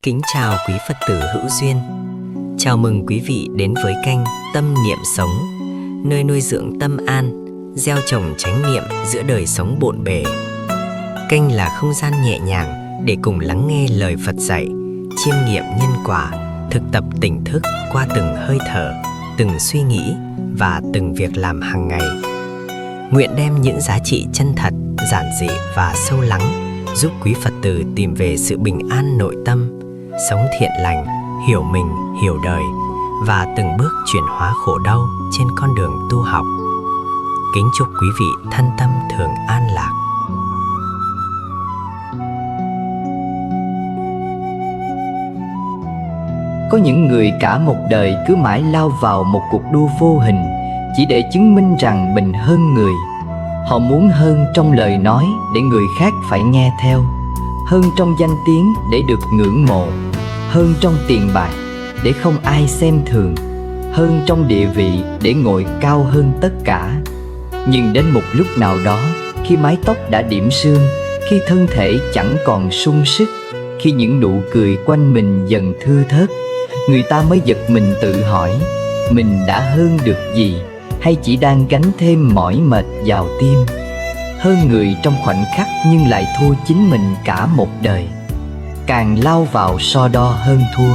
Kính chào quý Phật tử hữu duyên. Chào mừng quý vị đến với kênh Tâm Niệm Sống, nơi nuôi dưỡng tâm an, gieo trồng chánh niệm giữa đời sống bộn bề. Kênh là không gian nhẹ nhàng để cùng lắng nghe lời Phật dạy, chiêm nghiệm nhân quả, thực tập tỉnh thức qua từng hơi thở, từng suy nghĩ và từng việc làm hàng ngày. Nguyện đem những giá trị chân thật, giản dị và sâu lắng giúp quý Phật tử tìm về sự bình an nội tâm, sống thiện lành, hiểu mình, hiểu đời và từng bước chuyển hóa khổ đau trên con đường tu học. Kính chúc quý vị thân tâm thường an lạc. Có những người cả một đời cứ mãi lao vào một cuộc đua vô hình chỉ để chứng minh rằng mình hơn người. Họ muốn hơn trong lời nói để người khác phải nghe theo, hơn trong danh tiếng để được ngưỡng mộ, hơn trong tiền bạc để không ai xem thường, hơn trong địa vị để ngồi cao hơn tất cả. Nhưng đến một lúc nào đó, khi mái tóc đã điểm sương, khi thân thể chẳng còn sung sức, khi những nụ cười quanh mình dần thưa thớt, người ta mới giật mình tự hỏi, mình đã hơn được gì, hay chỉ đang gánh thêm mỏi mệt vào tim. Hơn người trong khoảnh khắc nhưng lại thua chính mình cả một đời. Càng lao vào so đo hơn thua,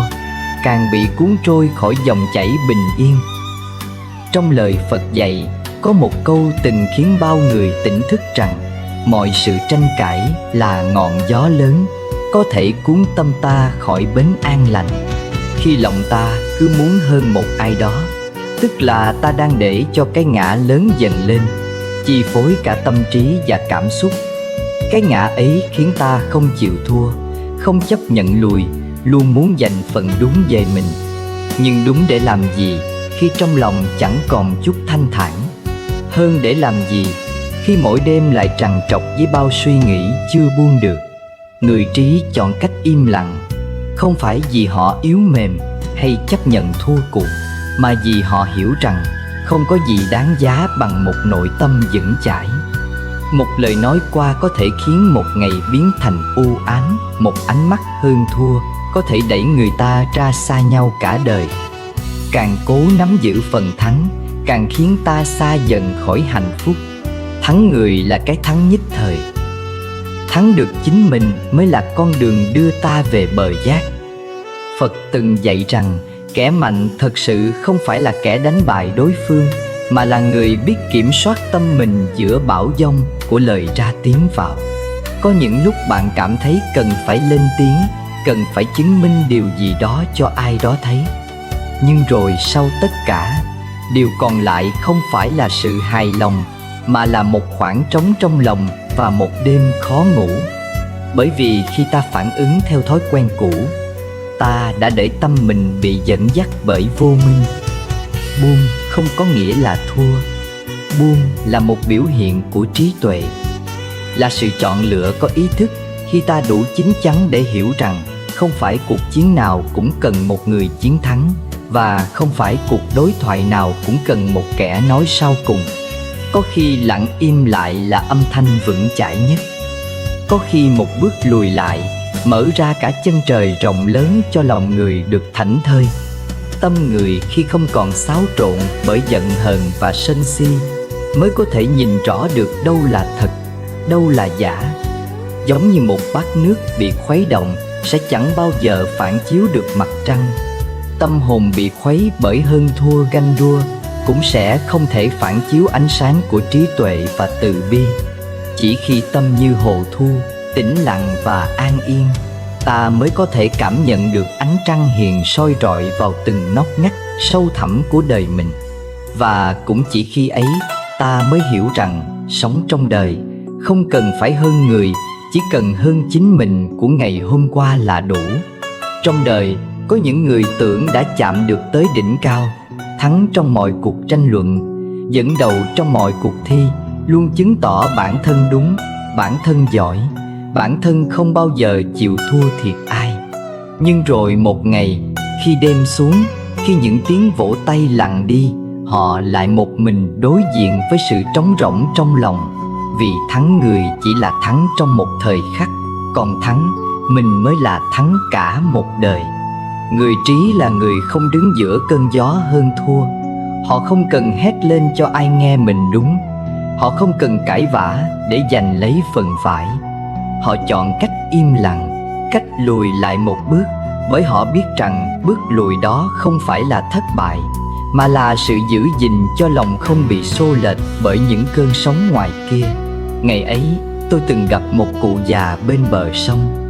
càng bị cuốn trôi khỏi dòng chảy bình yên. Trong lời Phật dạy, có một câu từng khiến bao người tỉnh thức rằng mọi sự tranh cãi là ngọn gió lớn, có thể cuốn tâm ta khỏi bến an lành. Khi lòng ta cứ muốn hơn một ai đó, tức là ta đang để cho cái ngã lớn dần lên, chi phối cả tâm trí và cảm xúc. Cái ngã ấy khiến ta không chịu thua, không chấp nhận lùi, luôn muốn giành phần đúng về mình. Nhưng đúng để làm gì khi trong lòng chẳng còn chút thanh thản? Hơn để làm gì khi mỗi đêm lại trằn trọc với bao suy nghĩ chưa buông được? Người trí chọn cách im lặng, không phải vì họ yếu mềm hay chấp nhận thua cuộc, mà vì họ hiểu rằng không có gì đáng giá bằng một nội tâm vững chãi. Một lời nói qua có thể khiến một ngày biến thành u ám, một ánh mắt hơn thua có thể đẩy người ta ra xa nhau cả đời. Càng cố nắm giữ phần thắng, càng khiến ta xa dần khỏi hạnh phúc. Thắng người là cái thắng nhất thời. Thắng được chính mình mới là con đường đưa ta về bờ giác. Phật từng dạy rằng kẻ mạnh thật sự không phải là kẻ đánh bại đối phương, mà là người biết kiểm soát tâm mình giữa bão giông của lời ra tiếng vào. Có những lúc bạn cảm thấy cần phải lên tiếng, cần phải chứng minh điều gì đó cho ai đó thấy. Nhưng rồi sau tất cả, điều còn lại không phải là sự hài lòng, mà là một khoảng trống trong lòng và một đêm khó ngủ. Bởi vì khi ta phản ứng theo thói quen cũ, ta đã để tâm mình bị dẫn dắt bởi vô minh. Buông không có nghĩa là thua. Buông là một biểu hiện của trí tuệ, là sự chọn lựa có ý thức khi ta đủ chín chắn để hiểu rằng không phải cuộc chiến nào cũng cần một người chiến thắng, và không phải cuộc đối thoại nào cũng cần một kẻ nói sau cùng. Có khi lặng im lại là âm thanh vững chãi nhất. Có khi một bước lùi lại mở ra cả chân trời rộng lớn cho lòng người được thảnh thơi. Tâm người khi không còn xáo trộn bởi giận hờn và sân si, mới có thể nhìn rõ được đâu là thật, đâu là giả. Giống như một bát nước bị khuấy động sẽ chẳng bao giờ phản chiếu được mặt trăng. Tâm hồn bị khuấy bởi hơn thua ganh đua cũng sẽ không thể phản chiếu ánh sáng của trí tuệ và từ bi. Chỉ khi tâm như hồ thu, tĩnh lặng và an yên, ta mới có thể cảm nhận được ánh trăng hiền soi rọi vào từng ngóc ngách sâu thẳm của đời mình. Và cũng chỉ khi ấy, ta mới hiểu rằng sống trong đời không cần phải hơn người, chỉ cần hơn chính mình của ngày hôm qua là đủ. Trong đời, có những người tưởng đã chạm được tới đỉnh cao, thắng trong mọi cuộc tranh luận, dẫn đầu trong mọi cuộc thi, luôn chứng tỏ bản thân đúng, bản thân giỏi, bản thân không bao giờ chịu thua thiệt ai. Nhưng rồi một ngày, khi đêm xuống, khi những tiếng vỗ tay lặng đi, họ lại một mình đối diện với sự trống rỗng trong lòng. Vì thắng người chỉ là thắng trong một thời khắc, còn thắng mình mới là thắng cả một đời. Người trí là người không đứng giữa cơn gió hơn thua. Họ không cần hét lên cho ai nghe mình đúng. Họ không cần cãi vã để giành lấy phần phải. Họ chọn cách im lặng, cách lùi lại một bước, bởi họ biết rằng bước lùi đó không phải là thất bại, mà là sự giữ gìn cho lòng không bị xô lệch bởi những cơn sóng ngoài kia. Ngày ấy, tôi từng gặp một cụ già bên bờ sông.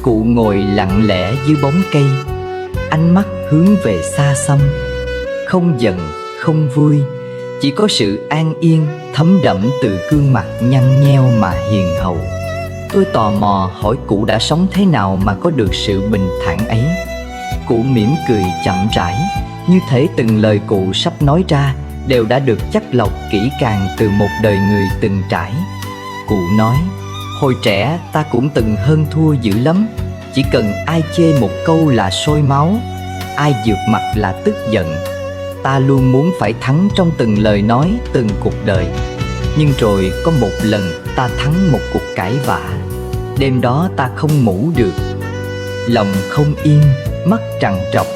Cụ ngồi lặng lẽ dưới bóng cây, ánh mắt hướng về xa xăm. Không giận, không vui, chỉ có sự an yên thấm đẫm từ gương mặt nhăn nheo mà hiền hậu. Tôi tò mò hỏi cụ đã sống thế nào mà có được sự bình thản ấy. Cụ mỉm cười chậm rãi, như thể từng lời cụ sắp nói ra đều đã được chắt lọc kỹ càng từ một đời người từng trải. Cụ nói, hồi trẻ ta cũng từng hơn thua dữ lắm. Chỉ cần ai chê một câu là sôi máu, ai vượt mặt là tức giận. Ta luôn muốn phải thắng trong từng lời nói, từng cuộc đời. Nhưng rồi có một lần ta thắng một cuộc cãi vã. Đêm đó ta không ngủ được, lòng không yên, mắt trằn trọc.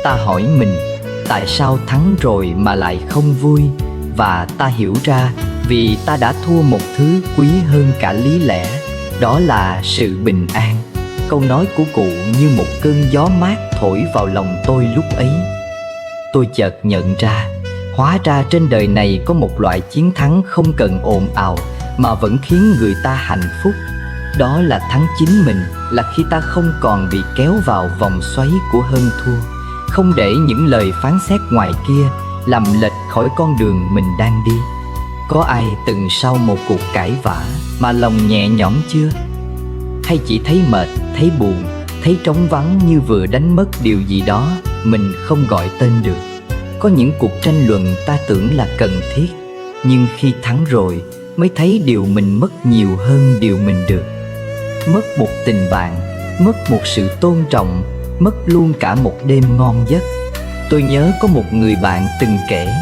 Ta hỏi mình, tại sao thắng rồi mà lại không vui? Và ta hiểu ra, vì ta đã thua một thứ quý hơn cả lý lẽ. Đó là sự bình an. Câu nói của cụ như một cơn gió mát thổi vào lòng tôi lúc ấy. Tôi chợt nhận ra, hóa ra trên đời này có một loại chiến thắng không cần ồn ào mà vẫn khiến người ta hạnh phúc. Đó là thắng chính mình, là khi ta không còn bị kéo vào vòng xoáy của hơn thua, không để những lời phán xét ngoài kia làm lệch khỏi con đường mình đang đi. Có ai từng sau một cuộc cãi vã mà lòng nhẹ nhõm chưa? Hay chỉ thấy mệt, thấy buồn, thấy trống vắng như vừa đánh mất điều gì đó mình không gọi tên được. Có những cuộc tranh luận ta tưởng là cần thiết, nhưng khi thắng rồi mới thấy điều mình mất nhiều hơn điều mình được. Mất một tình bạn, mất một sự tôn trọng, mất luôn cả một đêm ngon giấc. Tôi nhớ có một người bạn từng kể,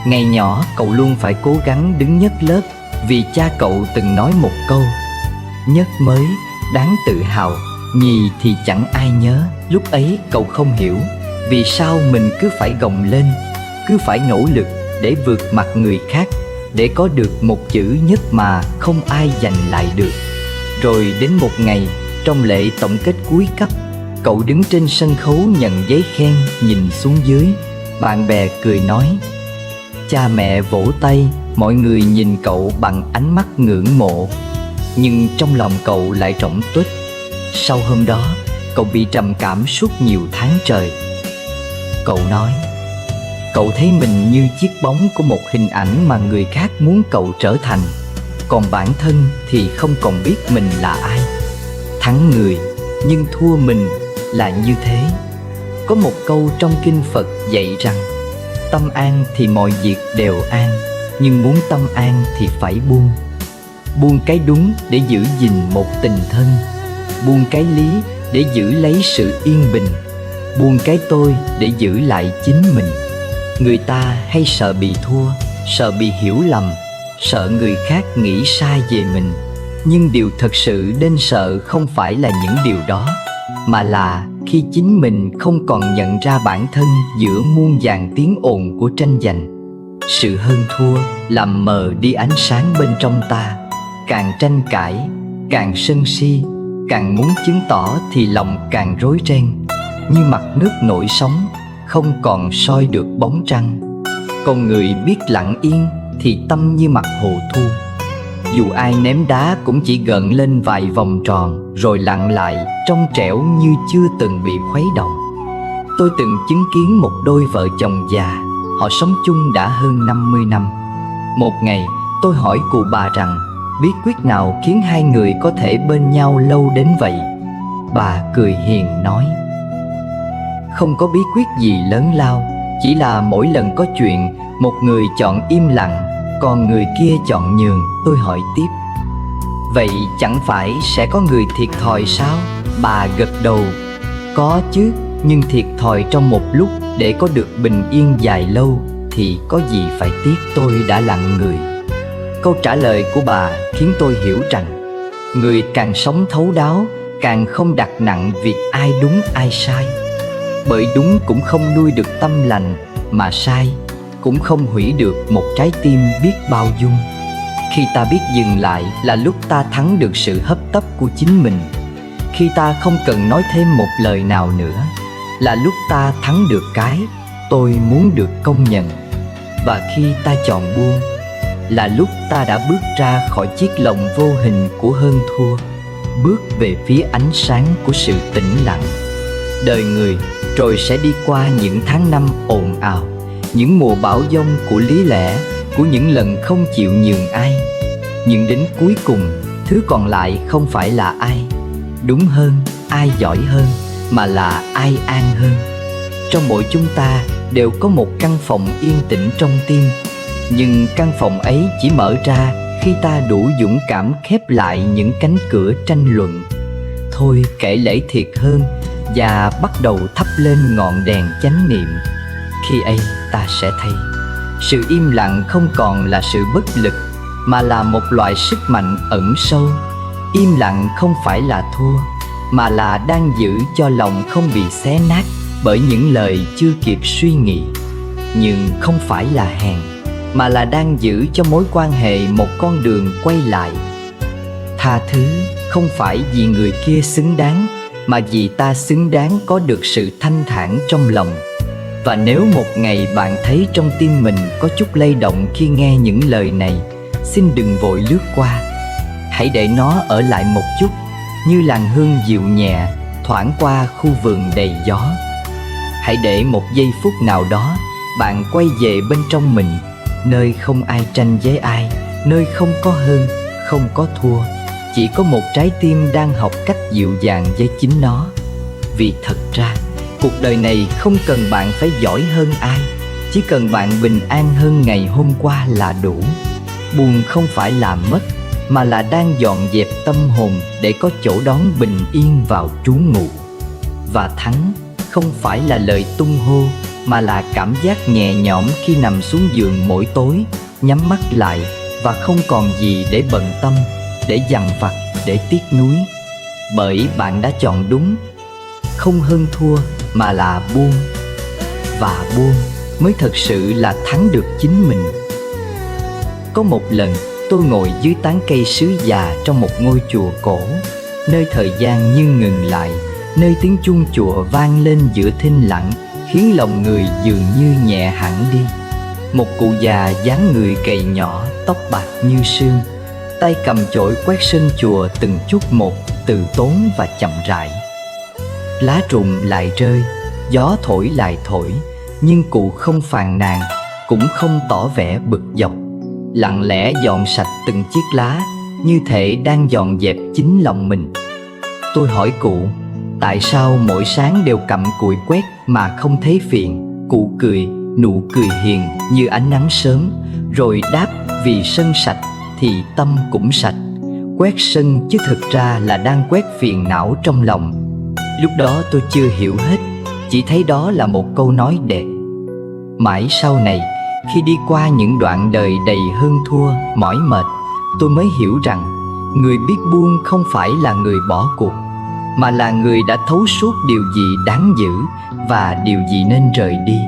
ngày nhỏ cậu luôn phải cố gắng đứng nhất lớp vì cha cậu từng nói một câu: nhất mới đáng tự hào, nhì thì chẳng ai nhớ. Lúc ấy cậu không hiểu vì sao mình cứ phải gồng lên, cứ phải nỗ lực để vượt mặt người khác, để có được một chữ nhất mà không ai giành lại được. Rồi đến một ngày, trong lễ tổng kết cuối cấp, cậu đứng trên sân khấu nhận giấy khen, nhìn xuống dưới. Bạn bè cười nói, cha mẹ vỗ tay, mọi người nhìn cậu bằng ánh mắt ngưỡng mộ. Nhưng trong lòng cậu lại rỗng tuếch. Sau hôm đó, cậu bị trầm cảm suốt nhiều tháng trời. Cậu nói, cậu thấy mình như chiếc bóng của một hình ảnh mà người khác muốn cậu trở thành, còn bản thân thì không còn biết mình là ai. Thắng người nhưng thua mình là như thế. Có một câu trong kinh Phật dạy rằng, tâm an thì mọi việc đều an, nhưng muốn tâm an thì phải buông. Buông cái đúng để giữ gìn một tình thân, buông cái lý để giữ lấy sự yên bình, buông cái tôi để giữ lại chính mình. Người ta hay sợ bị thua, sợ bị hiểu lầm, sợ người khác nghĩ sai về mình. Nhưng điều thật sự nên sợ không phải là những điều đó, mà là khi chính mình không còn nhận ra bản thân giữa muôn vàn tiếng ồn của tranh giành. Sự hơn thua làm mờ đi ánh sáng bên trong ta. Càng tranh cãi, càng sân si, càng muốn chứng tỏ thì lòng càng rối ren, như mặt nước nổi sóng, không còn soi được bóng trăng. Con người biết lặng yên thì tâm như mặt hồ thu. Dù ai ném đá cũng chỉ gợn lên vài vòng tròn rồi lặn lại, trong trẻo như chưa từng bị khuấy động. Tôi từng chứng kiến một đôi vợ chồng già, họ sống chung đã hơn 50 năm. Một ngày tôi hỏi cụ bà rằng, bí quyết nào khiến hai người có thể bên nhau lâu đến vậy? Bà cười hiền nói, không có bí quyết gì lớn lao, chỉ là mỗi lần có chuyện, một người chọn im lặng, còn người kia chọn nhường. Tôi hỏi tiếp, vậy chẳng phải sẽ có người thiệt thòi sao? Bà gật đầu, có chứ, nhưng thiệt thòi trong một lúc để có được bình yên dài lâu thì có gì phải tiếc. Tôi đã lặng người. Câu trả lời của bà khiến tôi hiểu rằng, người càng sống thấu đáo càng không đặt nặng việc ai đúng ai sai. Bởi đúng cũng không nuôi được tâm lành, mà sai cũng không hủy được một trái tim biết bao dung. Khi ta biết dừng lại là lúc ta thắng được sự hấp tấp của chính mình. Khi ta không cần nói thêm một lời nào nữa là lúc ta thắng được cái tôi muốn được công nhận. Và khi ta chọn buông là lúc ta đã bước ra khỏi chiếc lồng vô hình của hơn thua, bước về phía ánh sáng của sự tĩnh lặng. Đời người rồi sẽ đi qua những tháng năm ồn ào, những mùa bão giông của lý lẽ, của những lần không chịu nhường ai. Nhưng đến cuối cùng, thứ còn lại không phải là ai đúng hơn, ai giỏi hơn, mà là ai an hơn. Trong mỗi chúng ta đều có một căn phòng yên tĩnh trong tim, nhưng căn phòng ấy chỉ mở ra khi ta đủ dũng cảm khép lại những cánh cửa tranh luận. Thôi kể lễ thiệt hơn và bắt đầu thắp lên ngọn đèn chánh niệm. Khi ấy ta sẽ thấy sự im lặng không còn là sự bất lực, mà là một loại sức mạnh ẩn sâu. Im lặng không phải là thua, mà là đang giữ cho lòng không bị xé nát bởi những lời chưa kịp suy nghĩ. Nhưng không phải là hèn, mà là đang giữ cho mối quan hệ một con đường quay lại. Tha thứ không phải vì người kia xứng đáng, mà vì ta xứng đáng có được sự thanh thản trong lòng. Và nếu một ngày bạn thấy trong tim mình có chút lay động khi nghe những lời này, xin đừng vội lướt qua. Hãy để nó ở lại một chút, như làn hương dịu nhẹ thoảng qua khu vườn đầy gió. Hãy để một giây phút nào đó bạn quay về bên trong mình, nơi không ai tranh với ai, nơi không có hơn, không có thua, chỉ có một trái tim đang học cách dịu dàng với chính nó. Vì thật ra cuộc đời này không cần bạn phải giỏi hơn ai, chỉ cần bạn bình an hơn ngày hôm qua là đủ. Buồn không phải là mất, mà là đang dọn dẹp tâm hồn để có chỗ đón bình yên vào trú ngụ. Và thắng không phải là lời tung hô, mà là cảm giác nhẹ nhõm khi nằm xuống giường mỗi tối, nhắm mắt lại và không còn gì để bận tâm, để dằn vặt, để tiếc nuối. Bởi bạn đã chọn đúng, không hơn thua mà là buông. Và buông mới thật sự là thắng được chính mình. Có một lần tôi ngồi dưới tán cây sứ già trong một ngôi chùa cổ, nơi thời gian như ngừng lại, nơi tiếng chuông chùa vang lên giữa thinh lặng, khiến lòng người dường như nhẹ hẳn đi. Một cụ già dáng người gầy nhỏ, tóc bạc như sương, tay cầm chổi quét sân chùa từng chút một, từ tốn và chậm rãi. Lá rụng lại rơi, gió thổi lại thổi, nhưng cụ không phàn nàn, cũng không tỏ vẻ bực dọc. Lặng lẽ dọn sạch từng chiếc lá, như thể đang dọn dẹp chính lòng mình. Tôi hỏi cụ, tại sao mỗi sáng đều cầm cùi quét mà không thấy phiền? Cụ cười, nụ cười hiền như ánh nắng sớm, rồi đáp, vì sân sạch thì tâm cũng sạch. Quét sân chứ thực ra là đang quét phiền não trong lòng. Lúc đó tôi chưa hiểu hết, chỉ thấy đó là một câu nói đẹp. Mãi sau này, khi đi qua những đoạn đời đầy hơn thua, mỏi mệt, tôi mới hiểu rằng người biết buông không phải là người bỏ cuộc, mà là người đã thấu suốt điều gì đáng giữ và điều gì nên rời đi.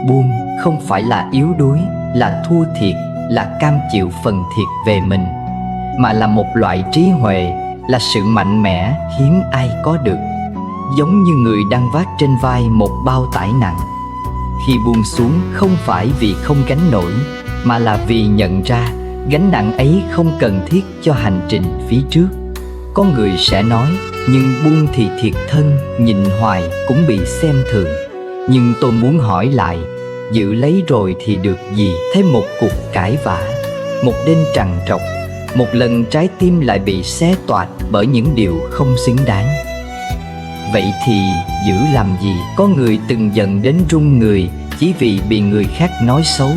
Buông không phải là yếu đuối, là thua thiệt, là cam chịu phần thiệt về mình, mà là một loại trí huệ, là sự mạnh mẽ hiếm ai có được. Giống như người đang vác trên vai một bao tải nặng. Khi buông xuống không phải vì không gánh nổi, mà là vì nhận ra gánh nặng ấy không cần thiết cho hành trình phía trước. Có người sẽ nói, nhưng buông thì thiệt thân, nhìn hoài cũng bị xem thường. Nhưng tôi muốn hỏi lại, giữ lấy rồi thì được gì? Thêm một cuộc cãi vã, một đêm trằn trọc, một lần trái tim lại bị xé toạc bởi những điều không xứng đáng. Vậy thì giữ làm gì? Có người từng giận đến run người chỉ vì bị người khác nói xấu,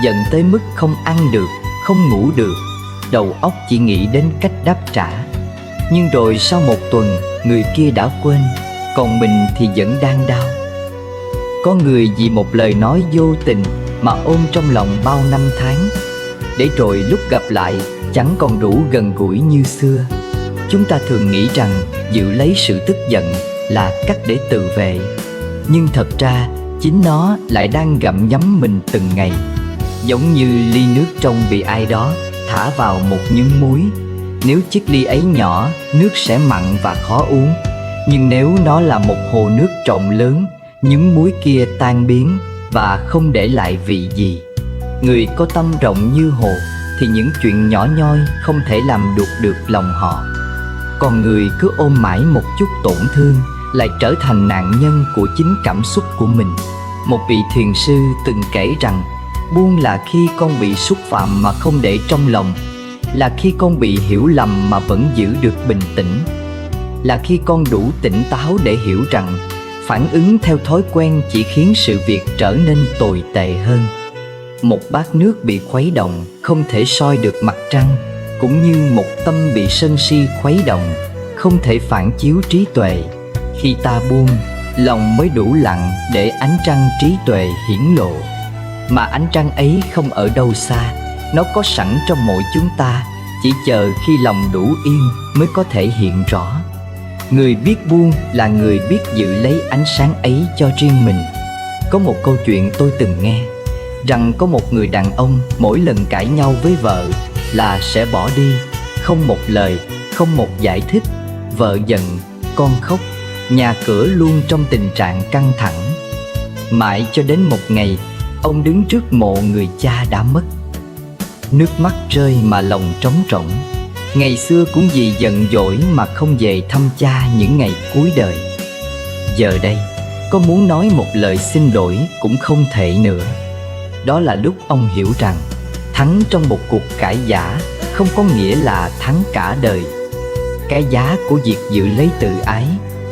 giận tới mức không ăn được, không ngủ được, đầu óc chỉ nghĩ đến cách đáp trả. Nhưng rồi sau một tuần, người kia đã quên, còn mình thì vẫn đang đau. Có người vì một lời nói vô tình mà ôm trong lòng bao năm tháng, để rồi lúc gặp lại chẳng còn đủ gần gũi như xưa. Chúng ta thường nghĩ rằng giữ lấy sự tức giận là cách để tự vệ, nhưng thật ra chính nó lại đang gặm nhấm mình từng ngày. Giống như ly nước trong bị ai đó thả vào một nhúng muối. Nếu chiếc ly ấy nhỏ, nước sẽ mặn và khó uống. Nhưng nếu nó là một hồ nước rộng lớn, nhúng muối kia tan biến và không để lại vị gì. Người có tâm rộng như hồ thì những chuyện nhỏ nhoi không thể làm đục được lòng họ. Còn người cứ ôm mãi một chút tổn thương lại trở thành nạn nhân của chính cảm xúc của mình. Một vị thiền sư từng kể rằng buông là khi con bị xúc phạm mà không để trong lòng, là khi con bị hiểu lầm mà vẫn giữ được bình tĩnh, là khi con đủ tỉnh táo để hiểu rằng phản ứng theo thói quen chỉ khiến sự việc trở nên tồi tệ hơn. Một bát nước bị khuấy động không thể soi được mặt trăng, cũng như một tâm bị sân si khuấy động không thể phản chiếu trí tuệ. Khi ta buông, lòng mới đủ lặng để ánh trăng trí tuệ hiển lộ. Mà ánh trăng ấy không ở đâu xa, nó có sẵn trong mỗi chúng ta, chỉ chờ khi lòng đủ yên mới có thể hiện rõ. Người biết buông là người biết giữ lấy ánh sáng ấy cho riêng mình. Có một câu chuyện tôi từng nghe, rằng có một người đàn ông mỗi lần cãi nhau với vợ là sẽ bỏ đi, không một lời, không một giải thích. Vợ giận, con khóc, nhà cửa luôn trong tình trạng căng thẳng. Mãi cho đến một ngày, ông đứng trước mộ người cha đã mất. Nước mắt rơi mà lòng trống rỗng. Ngày xưa cũng vì giận dỗi mà không về thăm cha những ngày cuối đời. Giờ đây, có muốn nói một lời xin lỗi cũng không thể nữa. Đó là lúc ông hiểu rằng thắng trong một cuộc cãi vã không có nghĩa là thắng cả đời. Cái giá của việc giữ lấy tự ái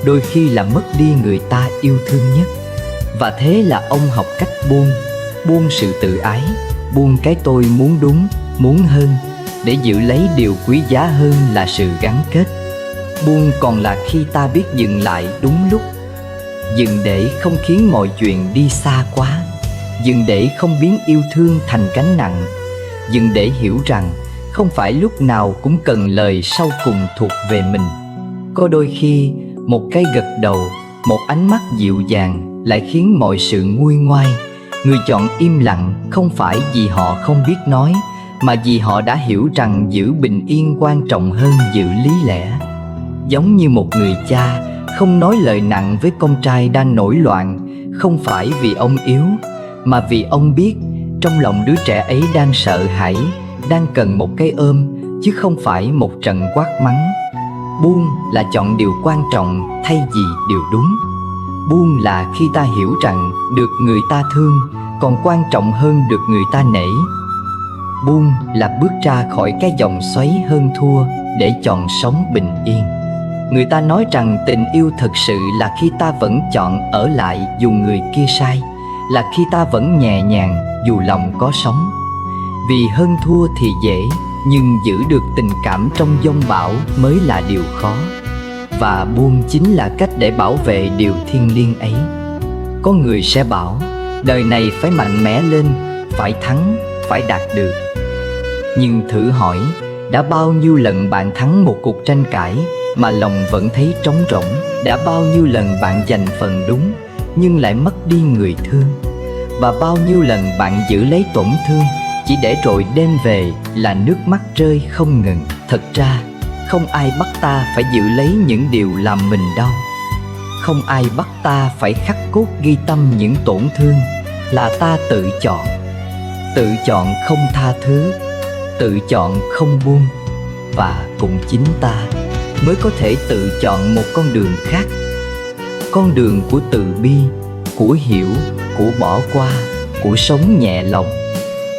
đôi khi là mất đi người ta yêu thương nhất. Và thế là ông học cách buông sự tự ái, buông cái tôi muốn đúng, muốn hơn, để giữ lấy điều quý giá hơn là sự gắn kết. Buông còn là khi ta biết dừng lại đúng lúc. Dừng để không khiến mọi chuyện đi xa quá. Dừng để không biến yêu thương thành gánh nặng. Dừng để hiểu rằng không phải lúc nào cũng cần lời sau cùng thuộc về mình. Có đôi khi một cái gật đầu, một ánh mắt dịu dàng lại khiến mọi sự nguôi ngoai. Người chọn im lặng không phải vì họ không biết nói, mà vì họ đã hiểu rằng giữ bình yên quan trọng hơn giữ lý lẽ. Giống như một người cha không nói lời nặng với con trai đang nổi loạn, không phải vì ông yếu, mà vì ông biết trong lòng đứa trẻ ấy đang sợ hãi, đang cần một cái ôm, chứ không phải một trận quát mắng. Buông là chọn điều quan trọng thay vì điều đúng. Buông là khi ta hiểu rằng được người ta thương còn quan trọng hơn được người ta nể. Buông là bước ra khỏi cái vòng xoáy hơn thua để chọn sống bình yên. Người ta nói rằng tình yêu thật sự là khi ta vẫn chọn ở lại dù người kia sai, là khi ta vẫn nhẹ nhàng dù lòng có sóng. Vì hơn thua thì dễ, nhưng giữ được tình cảm trong dông bão mới là điều khó. Và buông chính là cách để bảo vệ điều thiêng liêng ấy. Có người sẽ bảo, đời này phải mạnh mẽ lên, phải thắng, phải đạt được. Nhưng thử hỏi, đã bao nhiêu lần bạn thắng một cuộc tranh cãi mà lòng vẫn thấy trống rỗng? Đã bao nhiêu lần bạn giành phần đúng nhưng lại mất đi người thương? Và bao nhiêu lần bạn giữ lấy tổn thương chỉ để rồi đêm về là nước mắt rơi không ngừng? Thật ra không ai bắt ta phải giữ lấy những điều làm mình đau. Không ai bắt ta phải khắc cốt ghi tâm những tổn thương. Là ta tự chọn. Tự chọn không tha thứ, tự chọn không buông. Và cũng chính ta mới có thể tự chọn một con đường khác. Con đường của từ bi, của hiểu, của bỏ qua, của sống nhẹ lòng.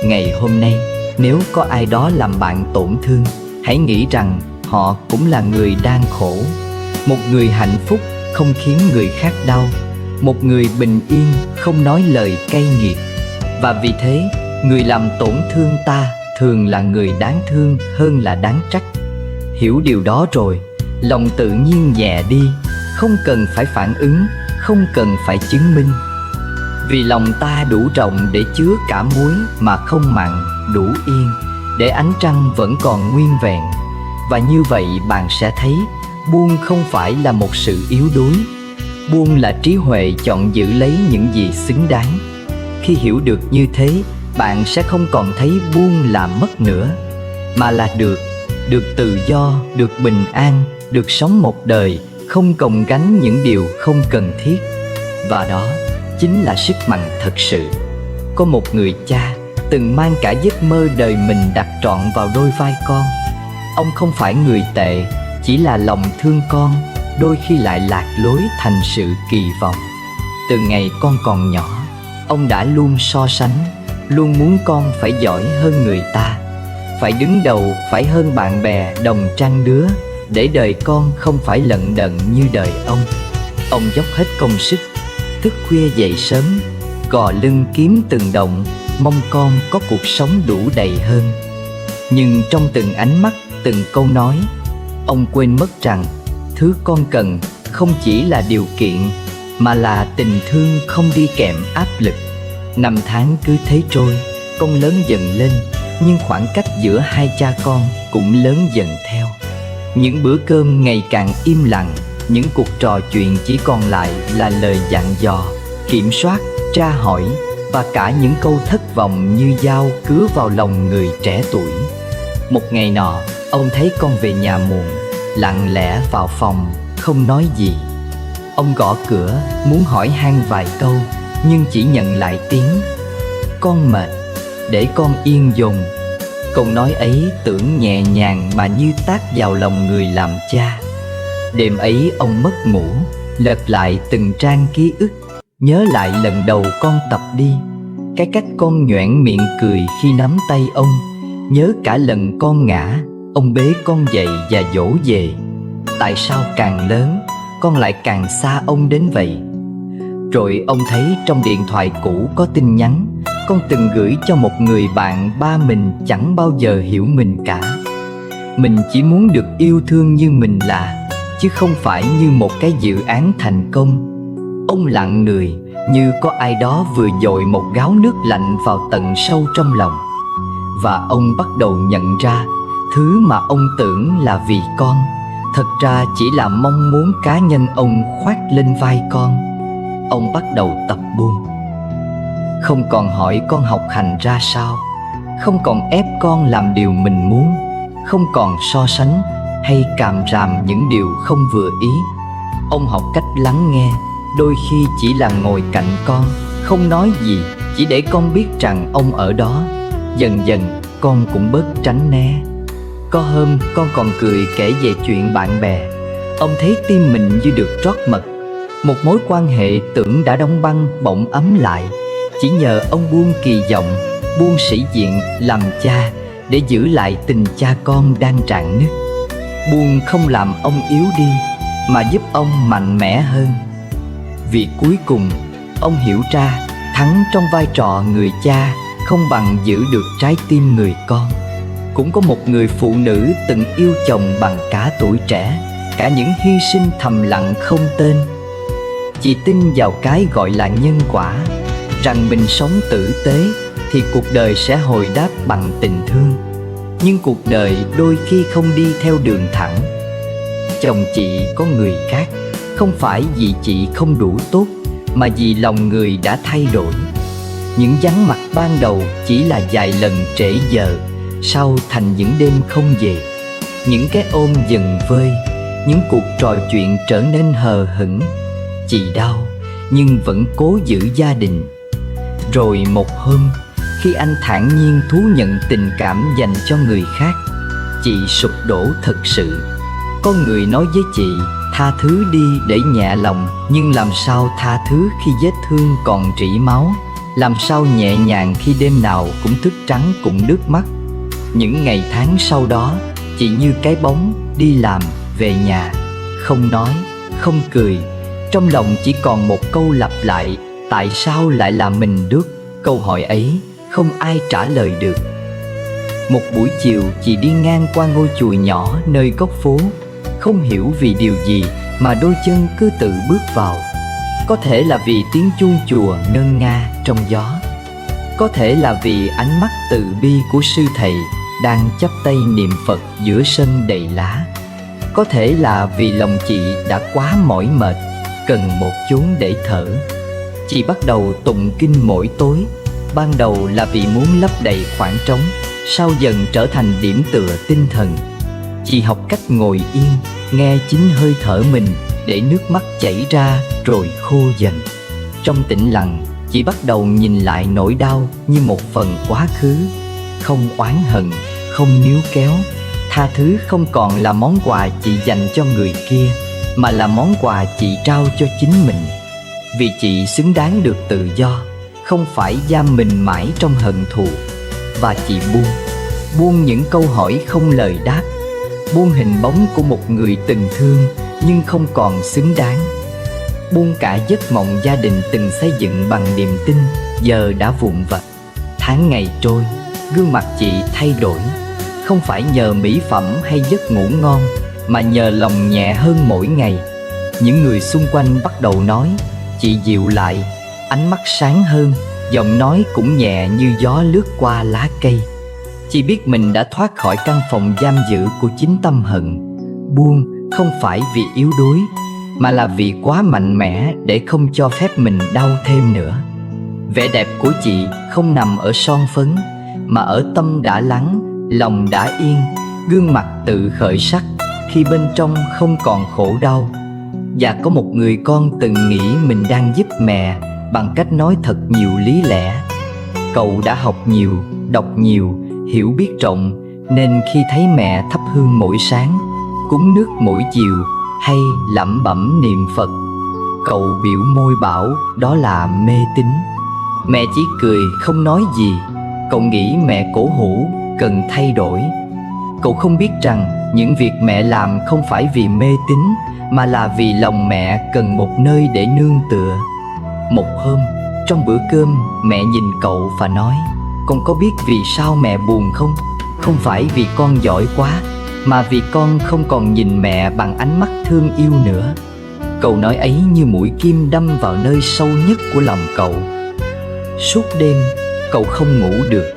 Ngày hôm nay, nếu có ai đó làm bạn tổn thương, hãy nghĩ rằng họ cũng là người đang khổ. Một người hạnh phúc không khiến người khác đau. Một người bình yên không nói lời cay nghiệt. Và vì thế, người làm tổn thương ta thường là người đáng thương hơn là đáng trách. Hiểu điều đó rồi, lòng tự nhiên nhẹ đi, không cần phải phản ứng, không cần phải chứng minh. Vì lòng ta đủ rộng để chứa cả muối mà không mặn, đủ yên để ánh trăng vẫn còn nguyên vẹn. Và như vậy bạn sẽ thấy buông không phải là một sự yếu đuối. Buông là trí huệ chọn giữ lấy những gì xứng đáng. Khi hiểu được như thế, bạn sẽ không còn thấy buông là mất nữa, mà là được tự do, được bình an, được sống một đời không cồng gánh những điều không cần thiết. Và đó chính là sức mạnh thật sự. Có một người cha từng mang cả giấc mơ đời mình đặt trọn vào đôi vai con. Ông không phải người tệ, chỉ là lòng thương con, đôi khi lại lạc lối thành sự kỳ vọng. Từ ngày con còn nhỏ, ông đã luôn so sánh, luôn muốn con phải giỏi hơn người ta, phải đứng đầu, phải hơn bạn bè đồng trang lứa, để đời con không phải lận đận như đời ông. Ông dốc hết công sức, thức khuya dậy sớm, gò lưng kiếm từng đồng, mong con có cuộc sống đủ đầy hơn. Nhưng trong từng ánh mắt, từng câu nói, ông quên mất rằng thứ con cần không chỉ là điều kiện, mà là tình thương không đi kèm áp lực. Năm tháng cứ thế trôi, con lớn dần lên, nhưng khoảng cách giữa hai cha con cũng lớn dần theo. Những bữa cơm ngày càng im lặng, những cuộc trò chuyện chỉ còn lại là lời dặn dò, kiểm soát, tra hỏi, và cả những câu thất vọng như dao cứa vào lòng người trẻ tuổi. Một ngày nọ, ông thấy con về nhà muộn, lặng lẽ vào phòng, không nói gì. Ông gõ cửa, muốn hỏi han vài câu, nhưng chỉ nhận lại tiếng "Con mệt, để con yên dùng." Câu nói ấy tưởng nhẹ nhàng mà như tát vào lòng người làm cha. Đêm ấy ông mất ngủ, lật lại từng trang ký ức, nhớ lại lần đầu con tập đi, cái cách con nhoẻn miệng cười khi nắm tay ông, nhớ cả lần con ngã, ông bế con dậy và dỗ về. Tại sao càng lớn, con lại càng xa ông đến vậy? Rồi ông thấy trong điện thoại cũ có tin nhắn con từng gửi cho một người bạn ba mình chẳng bao giờ hiểu mình cả. Mình chỉ muốn được yêu thương như mình là, chứ không phải như một cái dự án thành công. Ông lặng người, như có ai đó vừa dội một gáo nước lạnh vào tận sâu trong lòng. Và ông bắt đầu nhận ra, thứ mà ông tưởng là vì con, thật ra chỉ là mong muốn cá nhân ông khoác lên vai con. Ông bắt đầu tập buông. Không còn hỏi con học hành ra sao, không còn ép con làm điều mình muốn, không còn so sánh hay càm ràm những điều không vừa ý. Ông học cách lắng nghe, đôi khi chỉ là ngồi cạnh con, không nói gì, chỉ để con biết rằng ông ở đó. Dần dần con cũng bớt tránh né. Có hôm con còn cười kể về chuyện bạn bè. Ông thấy tim mình như được trót mật. Một mối quan hệ tưởng đã đóng băng bỗng ấm lại, chỉ nhờ ông buông kỳ vọng, buông sĩ diện làm cha, để giữ lại tình cha con đang rạn nứt. Buông không làm ông yếu đi, mà giúp ông mạnh mẽ hơn. Vì cuối cùng ông hiểu ra, thắng trong vai trò người cha không bằng giữ được trái tim người con. Cũng có một người phụ nữ từng yêu chồng bằng cả tuổi trẻ, cả những hy sinh thầm lặng không tên. Chị tin vào cái gọi là nhân quả, rằng mình sống tử tế thì cuộc đời sẽ hồi đáp bằng tình thương. Nhưng cuộc đời đôi khi không đi theo đường thẳng. Chồng chị có người khác, không phải vì chị không đủ tốt, mà vì lòng người đã thay đổi. Những vắng mặt ban đầu chỉ là vài lần trễ giờ, sau thành những đêm không về. Những cái ôm dần vơi, những cuộc trò chuyện trở nên hờ hững. Chị đau, nhưng vẫn cố giữ gia đình. Rồi một hôm, khi anh thản nhiên thú nhận tình cảm dành cho người khác, chị sụp đổ thật sự. Có người nói với chị, tha thứ đi để nhẹ lòng. Nhưng làm sao tha thứ khi vết thương còn rỉ máu? Làm sao nhẹ nhàng khi đêm nào cũng thức trắng cũng nước mắt? Những ngày tháng sau đó, chị như cái bóng, đi làm, về nhà, không nói, không cười. Trong lòng chỉ còn một câu lặp lại, tại sao lại là mình đứt? Câu hỏi ấy không ai trả lời được. Một buổi chiều, chị đi ngang qua ngôi chùa nhỏ nơi góc phố. Không hiểu vì điều gì mà đôi chân cứ tự bước vào. Có thể là vì tiếng chuông chùa ngân nga trong gió, có thể là vì ánh mắt từ bi của sư thầy, đang chắp tay niệm Phật giữa sân đầy lá. Có thể là vì lòng chị đã quá mỏi mệt, cần một chốn để thở. Chị bắt đầu tụng kinh mỗi tối. Ban đầu là vì muốn lấp đầy khoảng trống, sau dần trở thành điểm tựa tinh thần. Chị học cách ngồi yên, nghe chính hơi thở mình để nước mắt chảy ra rồi khô dần. Trong tĩnh lặng, chị bắt đầu nhìn lại nỗi đau như một phần quá khứ. Không oán hận, không níu kéo. Tha thứ không còn là món quà chị dành cho người kia, mà là món quà chị trao cho chính mình. Vì chị xứng đáng được tự do, không phải giam mình mãi trong hận thù. Và chị buông những câu hỏi không lời đáp, buông hình bóng của một người từng thương nhưng không còn xứng đáng. Buông cả giấc mộng gia đình từng xây dựng bằng niềm tin, giờ đã vụn vặt. Tháng ngày trôi, gương mặt chị thay đổi. Không phải nhờ mỹ phẩm hay giấc ngủ ngon, mà nhờ lòng nhẹ hơn mỗi ngày. Những người xung quanh bắt đầu nói chị dịu lại, ánh mắt sáng hơn, giọng nói cũng nhẹ như gió lướt qua lá cây. Chị biết mình đã thoát khỏi căn phòng giam giữ của chính tâm hận. Buông không phải vì yếu đuối, mà là vì quá mạnh mẽ để không cho phép mình đau thêm nữa. Vẻ đẹp của chị không nằm ở son phấn, mà ở tâm đã lắng, lòng đã yên, gương mặt tự khởi sắc khi bên trong không còn khổ đau. Và có một người con từng nghĩ mình đang giúp mẹ bằng cách nói thật nhiều lý lẽ. Cậu đã học nhiều, đọc nhiều, hiểu biết rộng, nên khi thấy mẹ thắp hương mỗi sáng, cúng nước mỗi chiều hay lẩm bẩm niệm Phật, cậu biểu môi bảo đó là mê tín. Mẹ chỉ cười không nói gì. Cậu nghĩ mẹ cổ hủ, cần thay đổi. Cậu không biết rằng những việc mẹ làm không phải vì mê tín, mà là vì lòng mẹ cần một nơi để nương tựa. Một hôm, trong bữa cơm, mẹ nhìn cậu và nói: con có biết vì sao mẹ buồn không? Không phải vì con giỏi quá, mà vì con không còn nhìn mẹ bằng ánh mắt thương yêu nữa. Câu nói ấy như mũi kim đâm vào nơi sâu nhất của lòng cậu. Suốt đêm, cậu không ngủ được.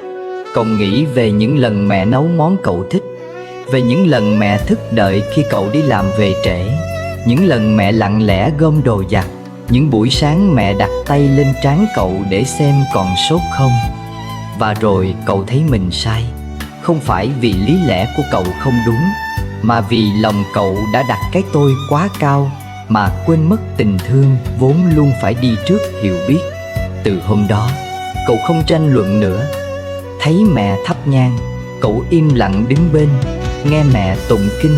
Cậu nghĩ về những lần mẹ nấu món cậu thích, về những lần mẹ thức đợi khi cậu đi làm về trễ, những lần mẹ lặng lẽ gom đồ giặt, những buổi sáng mẹ đặt tay lên trán cậu để xem còn sốt không. Và rồi cậu thấy mình sai. Không phải vì lý lẽ của cậu không đúng, mà vì lòng cậu đã đặt cái tôi quá cao, mà quên mất tình thương vốn luôn phải đi trước hiểu biết. Từ hôm đó, cậu không tranh luận nữa. Thấy mẹ thắp nhang, cậu im lặng đứng bên. Nghe mẹ tụng kinh,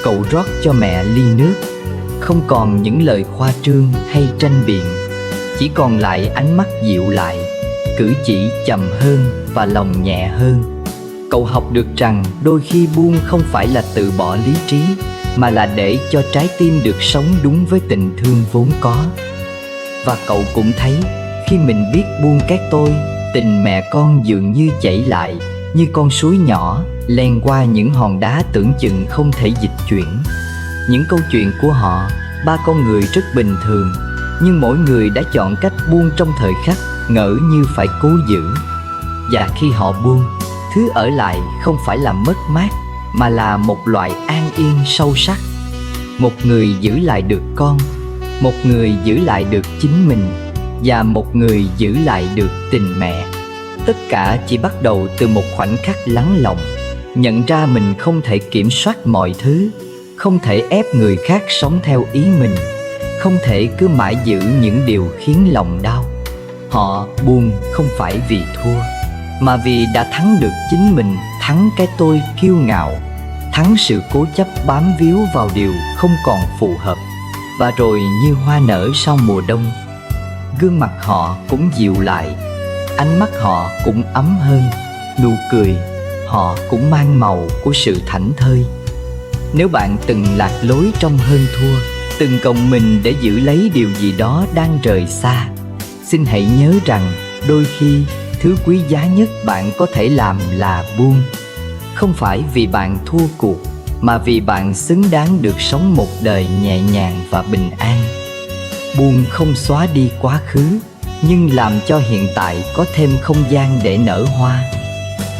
cậu rót cho mẹ ly nước. Không còn những lời khoa trương hay tranh biện, chỉ còn lại ánh mắt dịu lại, cử chỉ chậm hơn và lòng nhẹ hơn. Cậu học được rằng đôi khi buông không phải là từ bỏ lý trí, mà là để cho trái tim được sống đúng với tình thương vốn có. Và cậu cũng thấy, khi mình biết buông cái tôi, tình mẹ con dường như chảy lại, như con suối nhỏ len qua những hòn đá tưởng chừng không thể dịch chuyển. Những câu chuyện của họ, ba con người rất bình thường, nhưng mỗi người đã chọn cách buông trong thời khắc ngỡ như phải cố giữ. Và khi họ buông, thứ ở lại không phải là mất mát, mà là một loại an yên sâu sắc. Một người giữ lại được con, một người giữ lại được chính mình, và một người giữ lại được tình mẹ. Tất cả chỉ bắt đầu từ một khoảnh khắc lắng lòng, nhận ra mình không thể kiểm soát mọi thứ, không thể ép người khác sống theo ý mình, không thể cứ mãi giữ những điều khiến lòng đau. Họ buông không phải vì thua, mà vì đã thắng được chính mình, thắng cái tôi kiêu ngạo, thắng sự cố chấp bám víu vào điều không còn phù hợp. Và rồi như hoa nở sau mùa đông, gương mặt họ cũng dịu lại, ánh mắt họ cũng ấm hơn, nụ cười họ cũng mang màu của sự thảnh thơi. Nếu bạn từng lạc lối trong hơn thua, từng gồng mình để giữ lấy điều gì đó đang rời xa, xin hãy nhớ rằng đôi khi thứ quý giá nhất bạn có thể làm là buông. Không phải vì bạn thua cuộc, mà vì bạn xứng đáng được sống một đời nhẹ nhàng và bình an. Buông không xóa đi quá khứ, nhưng làm cho hiện tại có thêm không gian để nở hoa.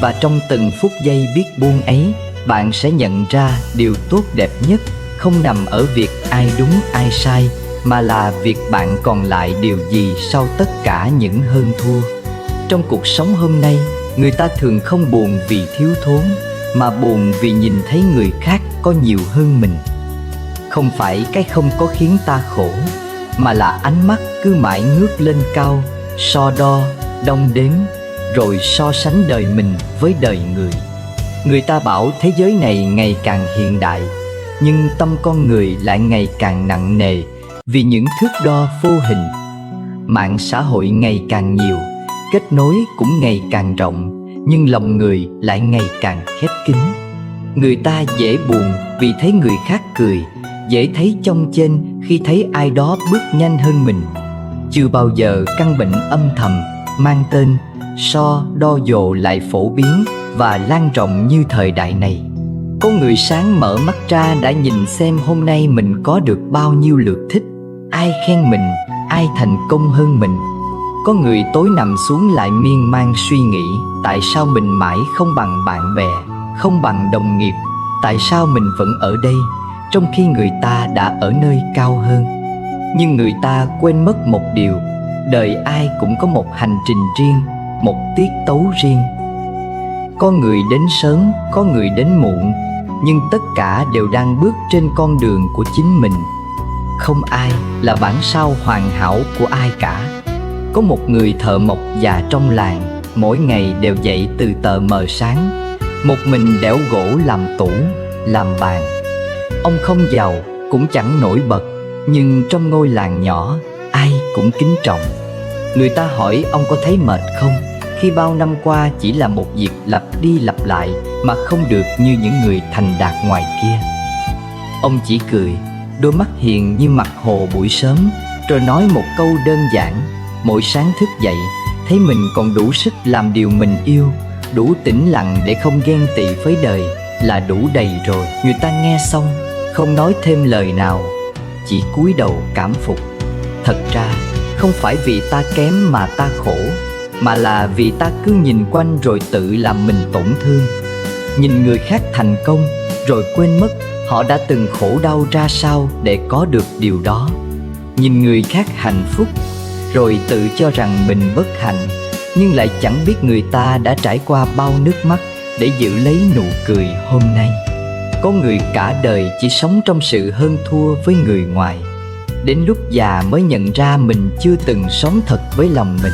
Và trong từng phút giây biết buông ấy, bạn sẽ nhận ra điều tốt đẹp nhất không nằm ở việc ai đúng ai sai, mà là việc bạn còn lại điều gì sau tất cả những hơn thua. Trong cuộc sống hôm nay, người ta thường không buồn vì thiếu thốn, mà buồn vì nhìn thấy người khác có nhiều hơn mình. Không phải cái không có khiến ta khổ, mà là ánh mắt cứ mãi ngước lên cao, so đo, đong đếm, rồi so sánh đời mình với đời người. Người ta bảo thế giới này ngày càng hiện đại, nhưng tâm con người lại ngày càng nặng nề vì những thước đo vô hình. Mạng xã hội ngày càng nhiều, kết nối cũng ngày càng rộng, nhưng lòng người lại ngày càng khép kín. Người ta dễ buồn vì thấy người khác cười, dễ thấy chông chênh khi thấy ai đó bước nhanh hơn mình. Chưa bao giờ căn bệnh âm thầm mang tên so đo dồ lại phổ biến và lan rộng như thời đại này. Có người sáng mở mắt ra đã nhìn xem hôm nay mình có được bao nhiêu lượt thích, ai khen mình, ai thành công hơn mình. Có người tối nằm xuống lại miên man suy nghĩ tại sao mình mãi không bằng bạn bè, không bằng đồng nghiệp, tại sao mình vẫn ở đây trong khi người ta đã ở nơi cao hơn. Nhưng người ta quên mất một điều, đời ai cũng có một hành trình riêng, một tiết tấu riêng. Có người đến sớm, có người đến muộn, nhưng tất cả đều đang bước trên con đường của chính mình. Không ai là bản sao hoàn hảo của ai cả. Có một người thợ mộc già trong làng, mỗi ngày đều dậy từ tờ mờ sáng, một mình đẽo gỗ làm tủ, làm bàn. Ông không giàu, cũng chẳng nổi bật, nhưng trong ngôi làng nhỏ, ai cũng kính trọng. Người ta hỏi ông có thấy mệt không, khi bao năm qua chỉ là một việc lặp đi lặp lại mà không được như những người thành đạt ngoài kia. Ông chỉ cười, đôi mắt hiền như mặt hồ buổi sớm, rồi nói một câu đơn giản: mỗi sáng thức dậy, thấy mình còn đủ sức làm điều mình yêu, đủ tĩnh lặng để không ghen tị với đời là đủ đầy rồi. Người ta nghe xong, không nói thêm lời nào, chỉ cúi đầu cảm phục. Thật ra, không phải vì ta kém mà ta khổ, mà là vì ta cứ nhìn quanh rồi tự làm mình tổn thương. Nhìn người khác thành công, rồi quên mất họ đã từng khổ đau ra sao để có được điều đó. Nhìn người khác hạnh phúc, rồi tự cho rằng mình bất hạnh, nhưng lại chẳng biết người ta đã trải qua bao nước mắt để giữ lấy nụ cười hôm nay. Có người cả đời chỉ sống trong sự hơn thua với người ngoài, đến lúc già mới nhận ra mình chưa từng sống thật với lòng mình.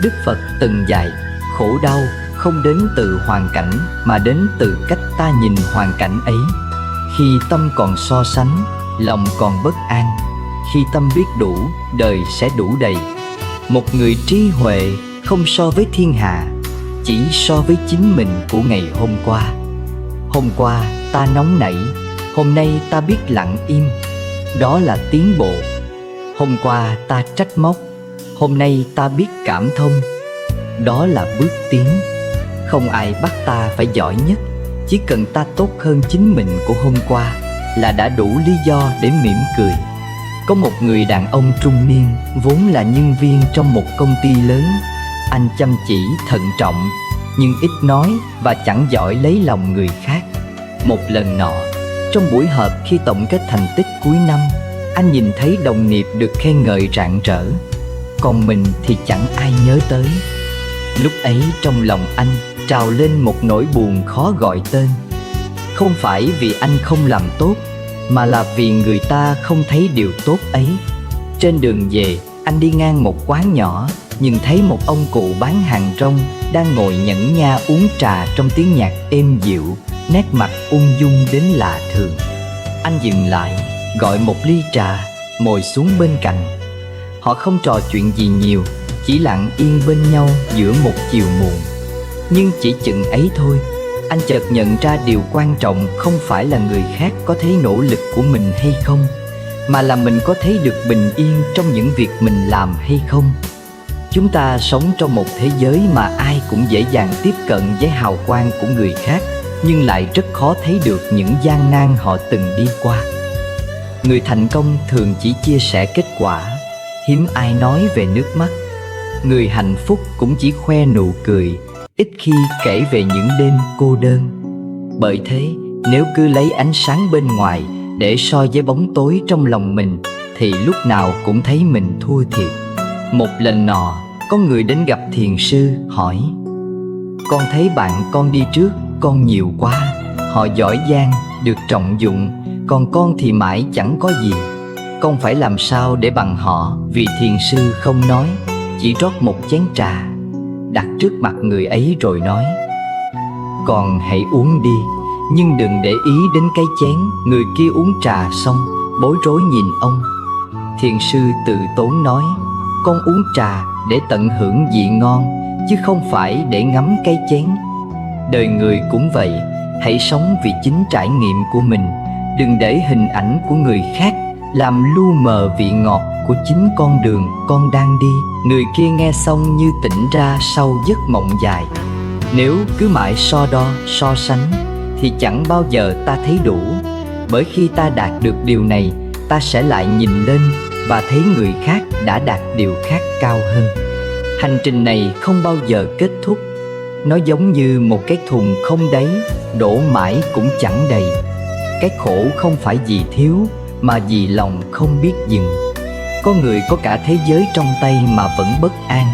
Đức Phật từng dạy, khổ đau không đến từ hoàn cảnh mà đến từ cách ta nhìn hoàn cảnh ấy. Khi tâm còn so sánh, lòng còn bất an. Khi tâm biết đủ, đời sẽ đủ đầy. Một người trí huệ không so với thiên hạ, chỉ so với chính mình của ngày hôm qua. Hôm qua ta nóng nảy, hôm nay ta biết lặng im, đó là tiến bộ. Hôm qua ta trách móc, hôm nay ta biết cảm thông, đó là bước tiến. Không ai bắt ta phải giỏi nhất, chỉ cần ta tốt hơn chính mình của hôm qua là đã đủ lý do để mỉm cười. Có một người đàn ông trung niên, vốn là nhân viên trong một công ty lớn. Anh chăm chỉ, thận trọng, nhưng ít nói và chẳng giỏi lấy lòng người khác. Một lần nọ, trong buổi họp khi tổng kết thành tích cuối năm, anh nhìn thấy đồng nghiệp được khen ngợi rạng rỡ, còn mình thì chẳng ai nhớ tới. Lúc ấy trong lòng anh trào lên một nỗi buồn khó gọi tên. Không phải vì anh không làm tốt, mà là vì người ta không thấy điều tốt ấy. Trên đường về, anh đi ngang một quán nhỏ, nhưng thấy một ông cụ bán hàng rong đang ngồi nhẫn nha uống trà trong tiếng nhạc êm dịu, nét mặt ung dung đến lạ thường. Anh dừng lại, gọi một ly trà, ngồi xuống bên cạnh. Họ không trò chuyện gì nhiều, chỉ lặng yên bên nhau giữa một chiều muộn. Nhưng chỉ chừng ấy thôi, anh chợt nhận ra điều quan trọng không phải là người khác có thấy nỗ lực của mình hay không, mà là mình có thấy được bình yên trong những việc mình làm hay không. Chúng ta sống trong một thế giới mà ai cũng dễ dàng tiếp cận với hào quang của người khác, nhưng lại rất khó thấy được những gian nan họ từng đi qua. Người thành công thường chỉ chia sẻ kết quả, hiếm ai nói về nước mắt. Người hạnh phúc cũng chỉ khoe nụ cười, ít khi kể về những đêm cô đơn. Bởi thế, nếu cứ lấy ánh sáng bên ngoài để so với bóng tối trong lòng mình thì lúc nào cũng thấy mình thua thiệt. Một lần nọ, có người đến gặp thiền sư hỏi: con thấy bạn con đi trước con nhiều quá, họ giỏi giang, được trọng dụng, còn con thì mãi chẳng có gì. Con phải làm sao để bằng họ? Vị thiền sư không nói, chỉ rót một chén trà đặt trước mặt người ấy rồi nói: con hãy uống đi, nhưng đừng để ý đến cái chén. Người kia uống trà xong, bối rối nhìn ông. Thiền sư từ tốn nói: con uống trà để tận hưởng vị ngon, chứ không phải để ngắm cái chén. Đời người cũng vậy, hãy sống vì chính trải nghiệm của mình, đừng để hình ảnh của người khác làm lu mờ vị ngọt của chính con đường con đang đi. Người kia nghe xong như tỉnh ra sau giấc mộng dài. Nếu cứ mãi so đo, so sánh thì chẳng bao giờ ta thấy đủ. Bởi khi ta đạt được điều này, ta sẽ lại nhìn lên và thấy người khác đã đạt điều khác cao hơn. Hành trình này không bao giờ kết thúc. Nó giống như một cái thùng không đáy, đổ mãi cũng chẳng đầy. Cái khổ không phải vì thiếu, mà vì lòng không biết dừng. Có người có cả thế giới trong tay mà vẫn bất an,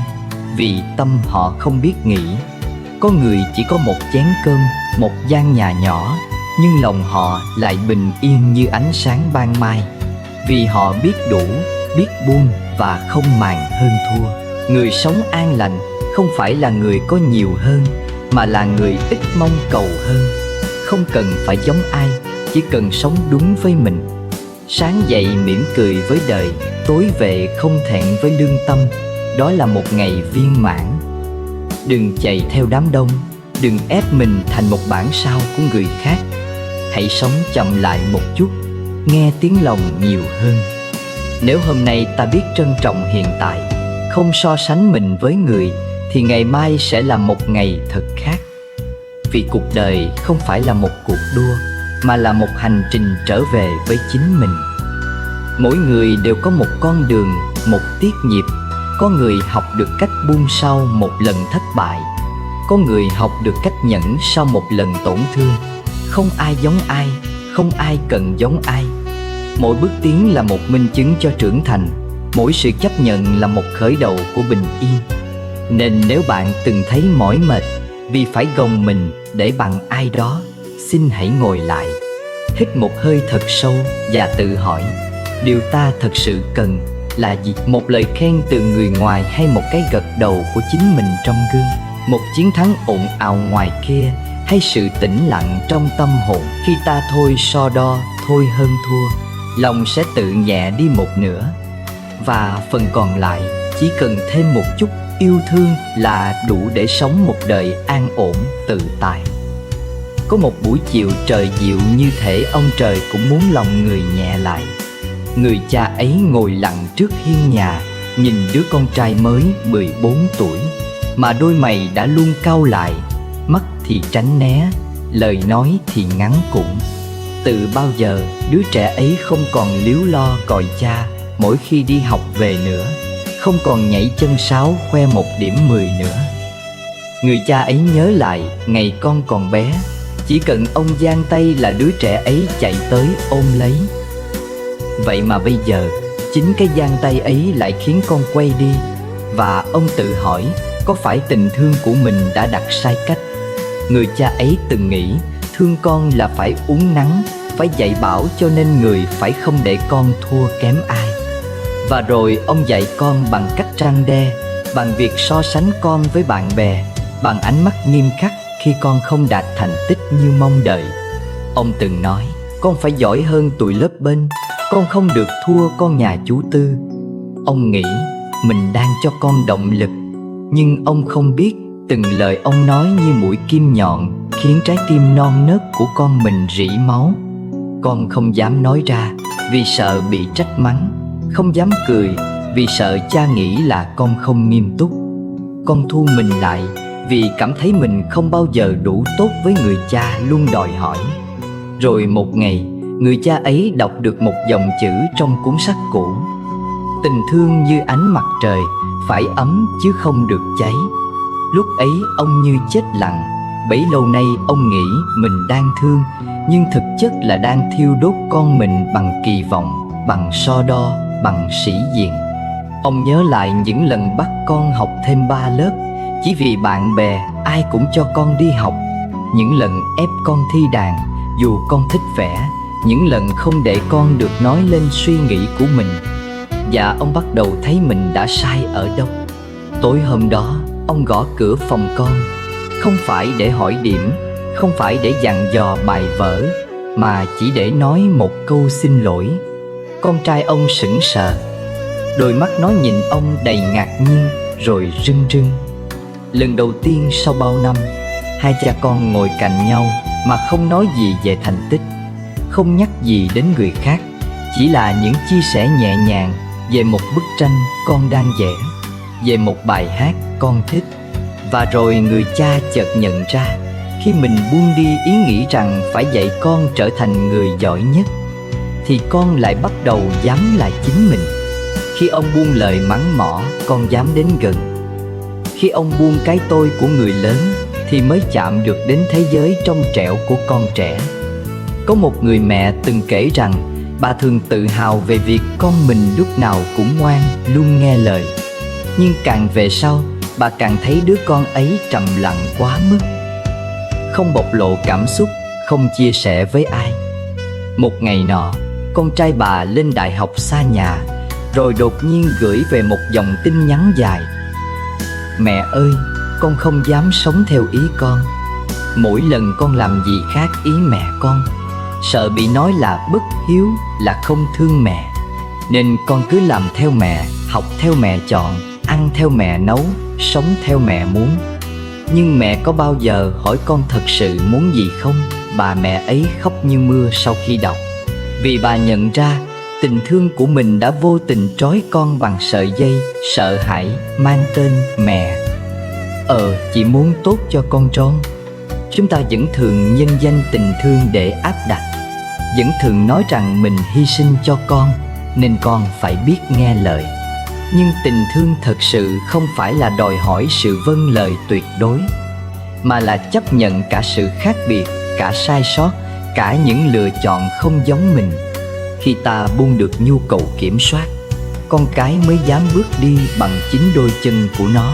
vì tâm họ không biết nghĩ. Có người chỉ có một chén cơm, một gian nhà nhỏ, nhưng lòng họ lại bình yên như ánh sáng ban mai, vì họ biết đủ, biết buông và không màng hơn thua. Người sống an lành không phải là người có nhiều hơn, mà là người ít mong cầu hơn. Không cần phải giống ai, chỉ cần sống đúng với mình. Sáng dậy mỉm cười với đời, tối về không thẹn với lương tâm. Đó là một ngày viên mãn. Đừng chạy theo đám đông, đừng ép mình thành một bản sao của người khác. Hãy sống chậm lại một chút, nghe tiếng lòng nhiều hơn. Nếu hôm nay ta biết trân trọng hiện tại, không so sánh mình với người, thì ngày mai sẽ là một ngày thật khác. Vì cuộc đời không phải là một cuộc đua, mà là một hành trình trở về với chính mình. Mỗi người đều có một con đường, một tiết nhịp. Có người học được cách buông sau một lần thất bại, có người học được cách nhẫn sau một lần tổn thương. Không ai giống ai, không ai cần giống ai. Mỗi bước tiến là một minh chứng cho trưởng thành, mỗi sự chấp nhận là một khởi đầu của bình yên. Nên nếu bạn từng thấy mỏi mệt vì phải gồng mình để bằng ai đó, xin hãy ngồi lại, hít một hơi thật sâu và tự hỏi: điều ta thật sự cần là gì? Một lời khen từ người ngoài hay một cái gật đầu của chính mình trong gương? Một chiến thắng ồn ào ngoài kia hay sự tĩnh lặng trong tâm hồn? Khi ta thôi so đo, thôi hơn thua, lòng sẽ tự nhẹ đi một nửa. Và phần còn lại chỉ cần thêm một chút yêu thương là đủ để sống một đời an ổn, tự tại. Có một buổi chiều trời dịu như thể ông trời cũng muốn lòng người nhẹ lại. Người cha ấy ngồi lặng trước hiên nhà, nhìn đứa con trai mới 14 tuổi, mà đôi mày đã luôn cau lại, mắt thì tránh né, lời nói thì ngắn cũng. Từ bao giờ đứa trẻ ấy không còn líu lo gọi cha mỗi khi đi học về nữa, không còn nhảy chân sáo khoe 1 điểm 10 nữa. Người cha ấy nhớ lại ngày con còn bé, chỉ cần ông giang tay là đứa trẻ ấy chạy tới ôm lấy. Vậy mà bây giờ, chính cái giang tay ấy lại khiến con quay đi. Và ông tự hỏi, có phải tình thương của mình đã đặt sai cách? Người cha ấy từng nghĩ thương con là phải uốn nắn, phải dạy bảo, cho nên người phải không để con thua kém ai. Và rồi ông dạy con bằng cách răn đe, bằng việc so sánh con với bạn bè, bằng ánh mắt nghiêm khắc khi con không đạt thành tích như mong đợi. Ông từng nói, con phải giỏi hơn tụi lớp bên, con không được thua con nhà chú Tư. Ông nghĩ mình đang cho con động lực, nhưng ông không biết từng lời ông nói như mũi kim nhọn, khiến trái tim non nớt của con mình rỉ máu. Con không dám nói ra vì sợ bị trách mắng, không dám cười vì sợ cha nghĩ là con không nghiêm túc. Con thu mình lại vì cảm thấy mình không bao giờ đủ tốt với người cha luôn đòi hỏi. Rồi một ngày, người cha ấy đọc được một dòng chữ trong cuốn sách cũ: tình thương như ánh mặt trời, phải ấm chứ không được cháy. Lúc ấy ông như chết lặng. Bấy lâu nay ông nghĩ mình đang thương, nhưng thực chất là đang thiêu đốt con mình bằng kỳ vọng, bằng so đo, bằng sĩ diện. Ông nhớ lại những lần bắt con học thêm 3 lớp chỉ vì bạn bè ai cũng cho con đi học, những lần ép con thi đàn dù con thích vẽ, những lần không để con được nói lên suy nghĩ của mình. Và ông bắt đầu thấy mình đã sai ở đâu. Tối hôm đó, ông gõ cửa phòng con, không phải để hỏi điểm, không phải để dặn dò bài vở, mà chỉ để nói một câu xin lỗi. Con trai ông sững sờ, đôi mắt nó nhìn ông đầy ngạc nhiên rồi rưng rưng. Lần đầu tiên sau bao năm, hai cha con ngồi cạnh nhau mà không nói gì về thành tích, không nhắc gì đến người khác, chỉ là những chia sẻ nhẹ nhàng về một bức tranh con đang vẽ, về một bài hát con thích. Và rồi người cha chợt nhận ra, khi mình buông đi ý nghĩ rằng phải dạy con trở thành người giỏi nhất, thì con lại bắt đầu dám là chính mình. Khi ông buông lời mắng mỏ, con dám đến gần. Khi ông buông cái tôi của người lớn, thì mới chạm được đến thế giới trong trẻo của con trẻ. Có một người mẹ từng kể rằng bà thường tự hào về việc con mình lúc nào cũng ngoan, luôn nghe lời. Nhưng càng về sau, bà càng thấy đứa con ấy trầm lặng quá mức, không bộc lộ cảm xúc, không chia sẻ với ai. Một ngày nọ, con trai bà lên đại học xa nhà, rồi đột nhiên gửi về một dòng tin nhắn dài: "Mẹ ơi, con không dám sống theo ý con. Mỗi lần con làm gì khác ý mẹ con, sợ bị nói là bất hiếu, là không thương mẹ. Nên con cứ làm theo mẹ, học theo mẹ chọn, ăn theo mẹ nấu, sống theo mẹ muốn. Nhưng mẹ có bao giờ hỏi con thật sự muốn gì không?" Bà mẹ ấy khóc như mưa sau khi đọc, vì bà nhận ra tình thương của mình đã vô tình trói con bằng sợi dây sợ hãi mang tên mẹ. Chị muốn tốt cho con Tròn. Chúng ta vẫn thường nhân danh tình thương để áp đặt, vẫn thường nói rằng mình hy sinh cho con nên con phải biết nghe lời. Nhưng tình thương thật sự không phải là đòi hỏi sự vâng lời tuyệt đối, mà là chấp nhận cả sự khác biệt, cả sai sót, cả những lựa chọn không giống mình. Khi ta buông được nhu cầu kiểm soát, con cái mới dám bước đi bằng chính đôi chân của nó.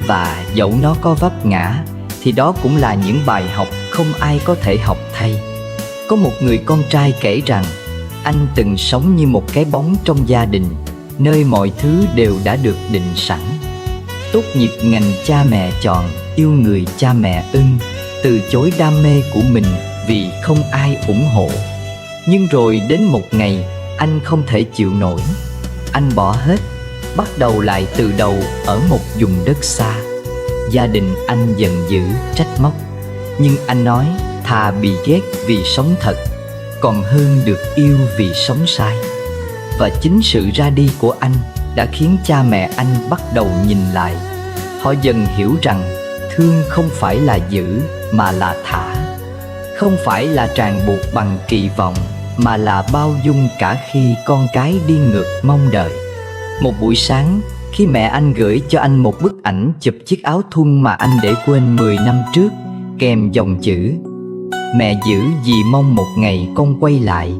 Và dẫu nó có vấp ngã, thì đó cũng là những bài học không ai có thể học thay. Có một người con trai kể rằng anh từng sống như một cái bóng trong gia đình, nơi mọi thứ đều đã được định sẵn. Tốt nghiệp ngành cha mẹ chọn, yêu người cha mẹ ưng, từ chối đam mê của mình vì không ai ủng hộ. Nhưng rồi đến một ngày, anh không thể chịu nổi. Anh bỏ hết, bắt đầu lại từ đầu ở một vùng đất xa. Gia đình anh giận dữ, trách móc. Nhưng anh nói thà bị ghét vì sống thật, còn hơn được yêu vì sống sai. Và chính sự ra đi của anh đã khiến cha mẹ anh bắt đầu nhìn lại. Họ dần hiểu rằng thương không phải là giữ mà là thả, không phải là ràng buộc bằng kỳ vọng mà là bao dung cả khi con cái đi ngược mong đợi. Một buổi sáng, khi mẹ anh gửi cho anh một bức ảnh chụp chiếc áo thun mà anh để quên 10 năm trước, kèm dòng chữ: "Mẹ giữ vì mong một ngày con quay lại,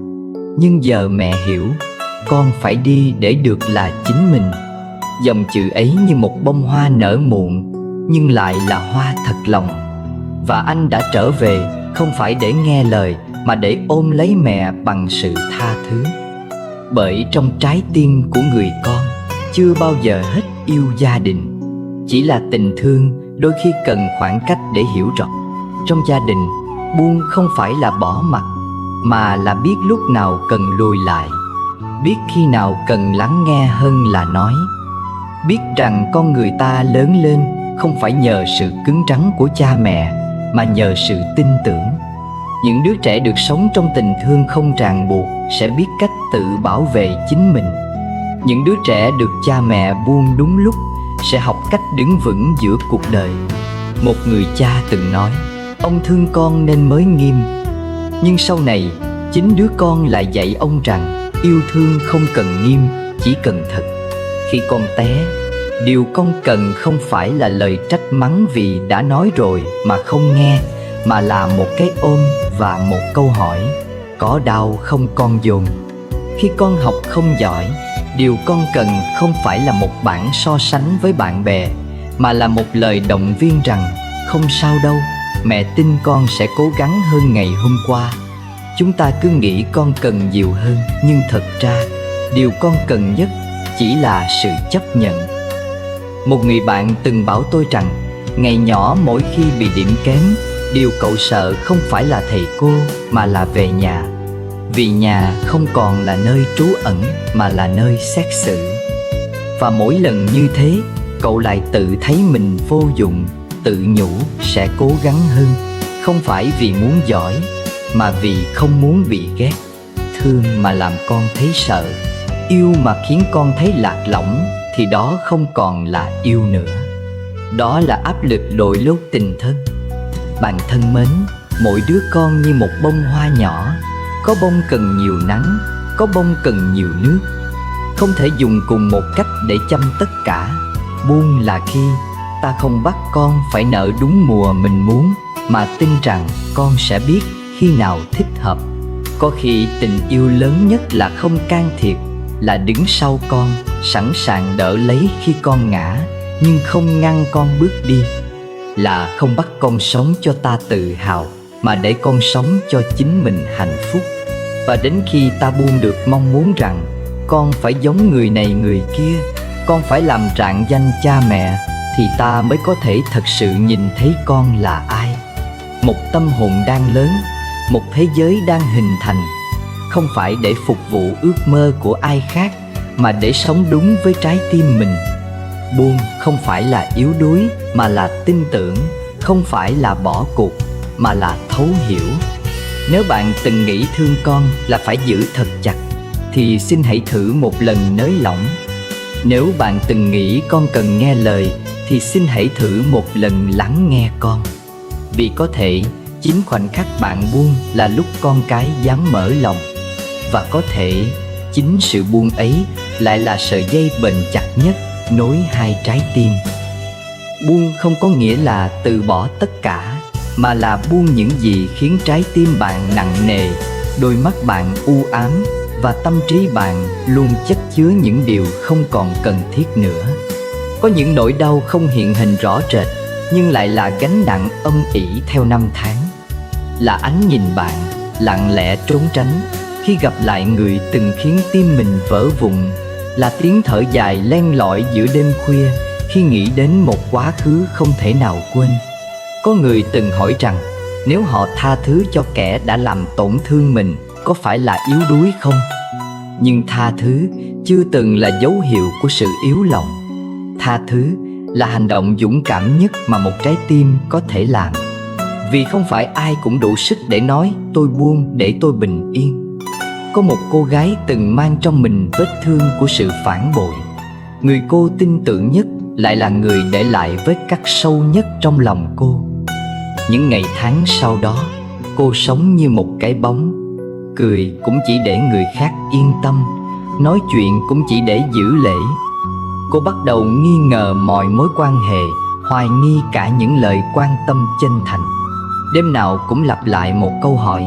nhưng giờ mẹ hiểu, con phải đi để được là chính mình." Dòng chữ ấy như một bông hoa nở muộn, nhưng lại là hoa thật lòng. Và anh đã trở về, không phải để nghe lời, mà để ôm lấy mẹ bằng sự tha thứ. Bởi trong trái tim của người con chưa bao giờ hết yêu gia đình. Chỉ là tình thương đôi khi cần khoảng cách để hiểu rõ. Trong gia đình, buông không phải là bỏ mặc, mà là biết lúc nào cần lùi lại, biết khi nào cần lắng nghe hơn là nói. Biết rằng con người ta lớn lên không phải nhờ sự cứng rắn của cha mẹ, mà nhờ sự tin tưởng. Những đứa trẻ được sống trong tình thương không ràng buộc sẽ biết cách tự bảo vệ chính mình. Những đứa trẻ được cha mẹ buông đúng lúc sẽ học cách đứng vững giữa cuộc đời. Một người cha từng nói, ông thương con nên mới nghiêm. Nhưng sau này, chính đứa con lại dạy ông rằng yêu thương không cần nghiêm, chỉ cần thật. Khi con té, Điều con cần không phải là lời trách mắng vì đã nói rồi mà không nghe, mà là một cái ôm và một câu hỏi: có đau không con dồn? Khi con học không giỏi, điều con cần không phải là một bảng so sánh với bạn bè, mà là một lời động viên rằng không sao đâu, mẹ tin con sẽ cố gắng hơn ngày hôm qua. Chúng ta cứ nghĩ con cần nhiều hơn, nhưng thật ra điều con cần nhất chỉ là sự chấp nhận. Một người bạn từng bảo tôi rằng ngày nhỏ mỗi khi bị điểm kém, điều cậu sợ không phải là thầy cô mà là về nhà. Vì nhà không còn là nơi trú ẩn mà là nơi xét xử. Và mỗi lần như thế, cậu lại tự thấy mình vô dụng, tự nhủ sẽ cố gắng hơn. Không phải vì muốn giỏi, mà vì không muốn bị ghét. Thương mà làm con thấy sợ, yêu mà khiến con thấy lạc lõng, thì đó không còn là yêu nữa. Đó là áp lực đội lốt tình thân. Bạn thân mến, mỗi đứa con như một bông hoa nhỏ, có bông cần nhiều nắng, có bông cần nhiều nước. Không thể dùng cùng một cách để chăm tất cả. Buông là khi ta không bắt con phải nở đúng mùa mình muốn, mà tin rằng con sẽ biết khi nào thích hợp. Có khi tình yêu lớn nhất là không can thiệp, là đứng sau con, sẵn sàng đỡ lấy khi con ngã, nhưng không ngăn con bước đi. Là không bắt con sống cho ta tự hào, mà để con sống cho chính mình hạnh phúc. Và đến khi ta buông được mong muốn rằng con phải giống người này người kia, con phải làm rạng danh cha mẹ, thì ta mới có thể thật sự nhìn thấy con là ai. Một tâm hồn đang lớn, một thế giới đang hình thành, không phải để phục vụ ước mơ của ai khác, mà để sống đúng với trái tim mình. Buông không phải là yếu đuối, mà là tin tưởng. Không phải là bỏ cuộc, mà là thấu hiểu. Nếu bạn từng nghĩ thương con là phải giữ thật chặt, thì xin hãy thử một lần nới lỏng. Nếu bạn từng nghĩ con cần nghe lời, thì xin hãy thử một lần lắng nghe con. Vì có thể chính khoảnh khắc bạn buông là lúc con cái dám mở lòng. Và có thể chính sự buông ấy lại là sợi dây bền chặt nhất nối hai trái tim. Buông không có nghĩa là từ bỏ tất cả, mà là buông những gì khiến trái tim bạn nặng nề, đôi mắt bạn u ám, và tâm trí bạn luôn chất chứa những điều không còn cần thiết nữa. Có những nỗi đau không hiện hình rõ rệt, nhưng lại là gánh nặng âm ỉ theo năm tháng. Là ánh nhìn bạn lặng lẽ trốn tránh khi gặp lại người từng khiến tim mình vỡ vụn. Là tiếng thở dài len lỏi giữa đêm khuya khi nghĩ đến một quá khứ không thể nào quên. Có người từng hỏi rằng nếu họ tha thứ cho kẻ đã làm tổn thương mình, có phải là yếu đuối không? Nhưng tha thứ chưa từng là dấu hiệu của sự yếu lòng. Tha thứ là hành động dũng cảm nhất mà một trái tim có thể làm. Vì không phải ai cũng đủ sức để nói tôi buông để tôi bình yên. Có một cô gái từng mang trong mình vết thương của sự phản bội. Người cô tin tưởng nhất lại là người để lại vết cắt sâu nhất trong lòng cô. Những ngày tháng sau đó, cô sống như một cái bóng. Cười cũng chỉ để người khác yên tâm, nói chuyện cũng chỉ để giữ lễ. Cô bắt đầu nghi ngờ mọi mối quan hệ, hoài nghi cả những lời quan tâm chân thành. Đêm nào cũng lặp lại một câu hỏi: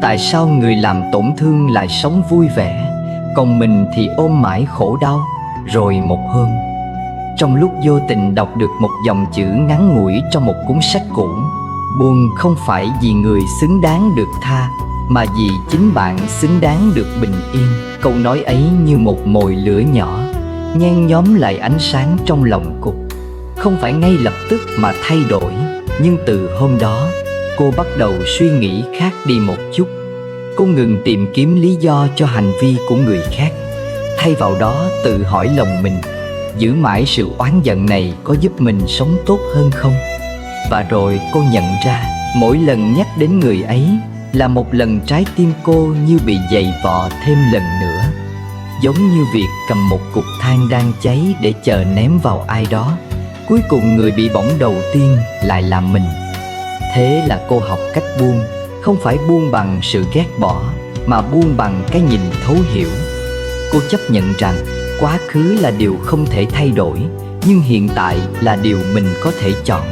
tại sao người làm tổn thương lại sống vui vẻ, còn mình thì ôm mãi khổ đau? Rồi một hôm, trong lúc vô tình đọc được một dòng chữ ngắn ngủi trong một cuốn sách cũ: buông không phải vì người xứng đáng được tha, mà vì chính bạn xứng đáng được bình yên. Câu nói ấy như một mồi lửa nhỏ, nhen nhóm lại ánh sáng trong lòng cô. Không phải ngay lập tức mà thay đổi, nhưng từ hôm đó, cô bắt đầu suy nghĩ khác đi một chút. Cô ngừng tìm kiếm lý do cho hành vi của người khác, thay vào đó tự hỏi lòng mình: giữ mãi sự oán giận này có giúp mình sống tốt hơn không? Và rồi cô nhận ra, mỗi lần nhắc đến người ấy là một lần trái tim cô như bị dày vò thêm lần nữa. Giống như việc cầm một cục than đang cháy để chờ ném vào ai đó, cuối cùng người bị bỏng đầu tiên lại là mình. Thế là cô học cách buông, không phải buông bằng sự ghét bỏ, mà buông bằng cái nhìn thấu hiểu. Cô chấp nhận rằng Quá khứ là điều không thể thay đổi, nhưng hiện tại là điều mình có thể chọn.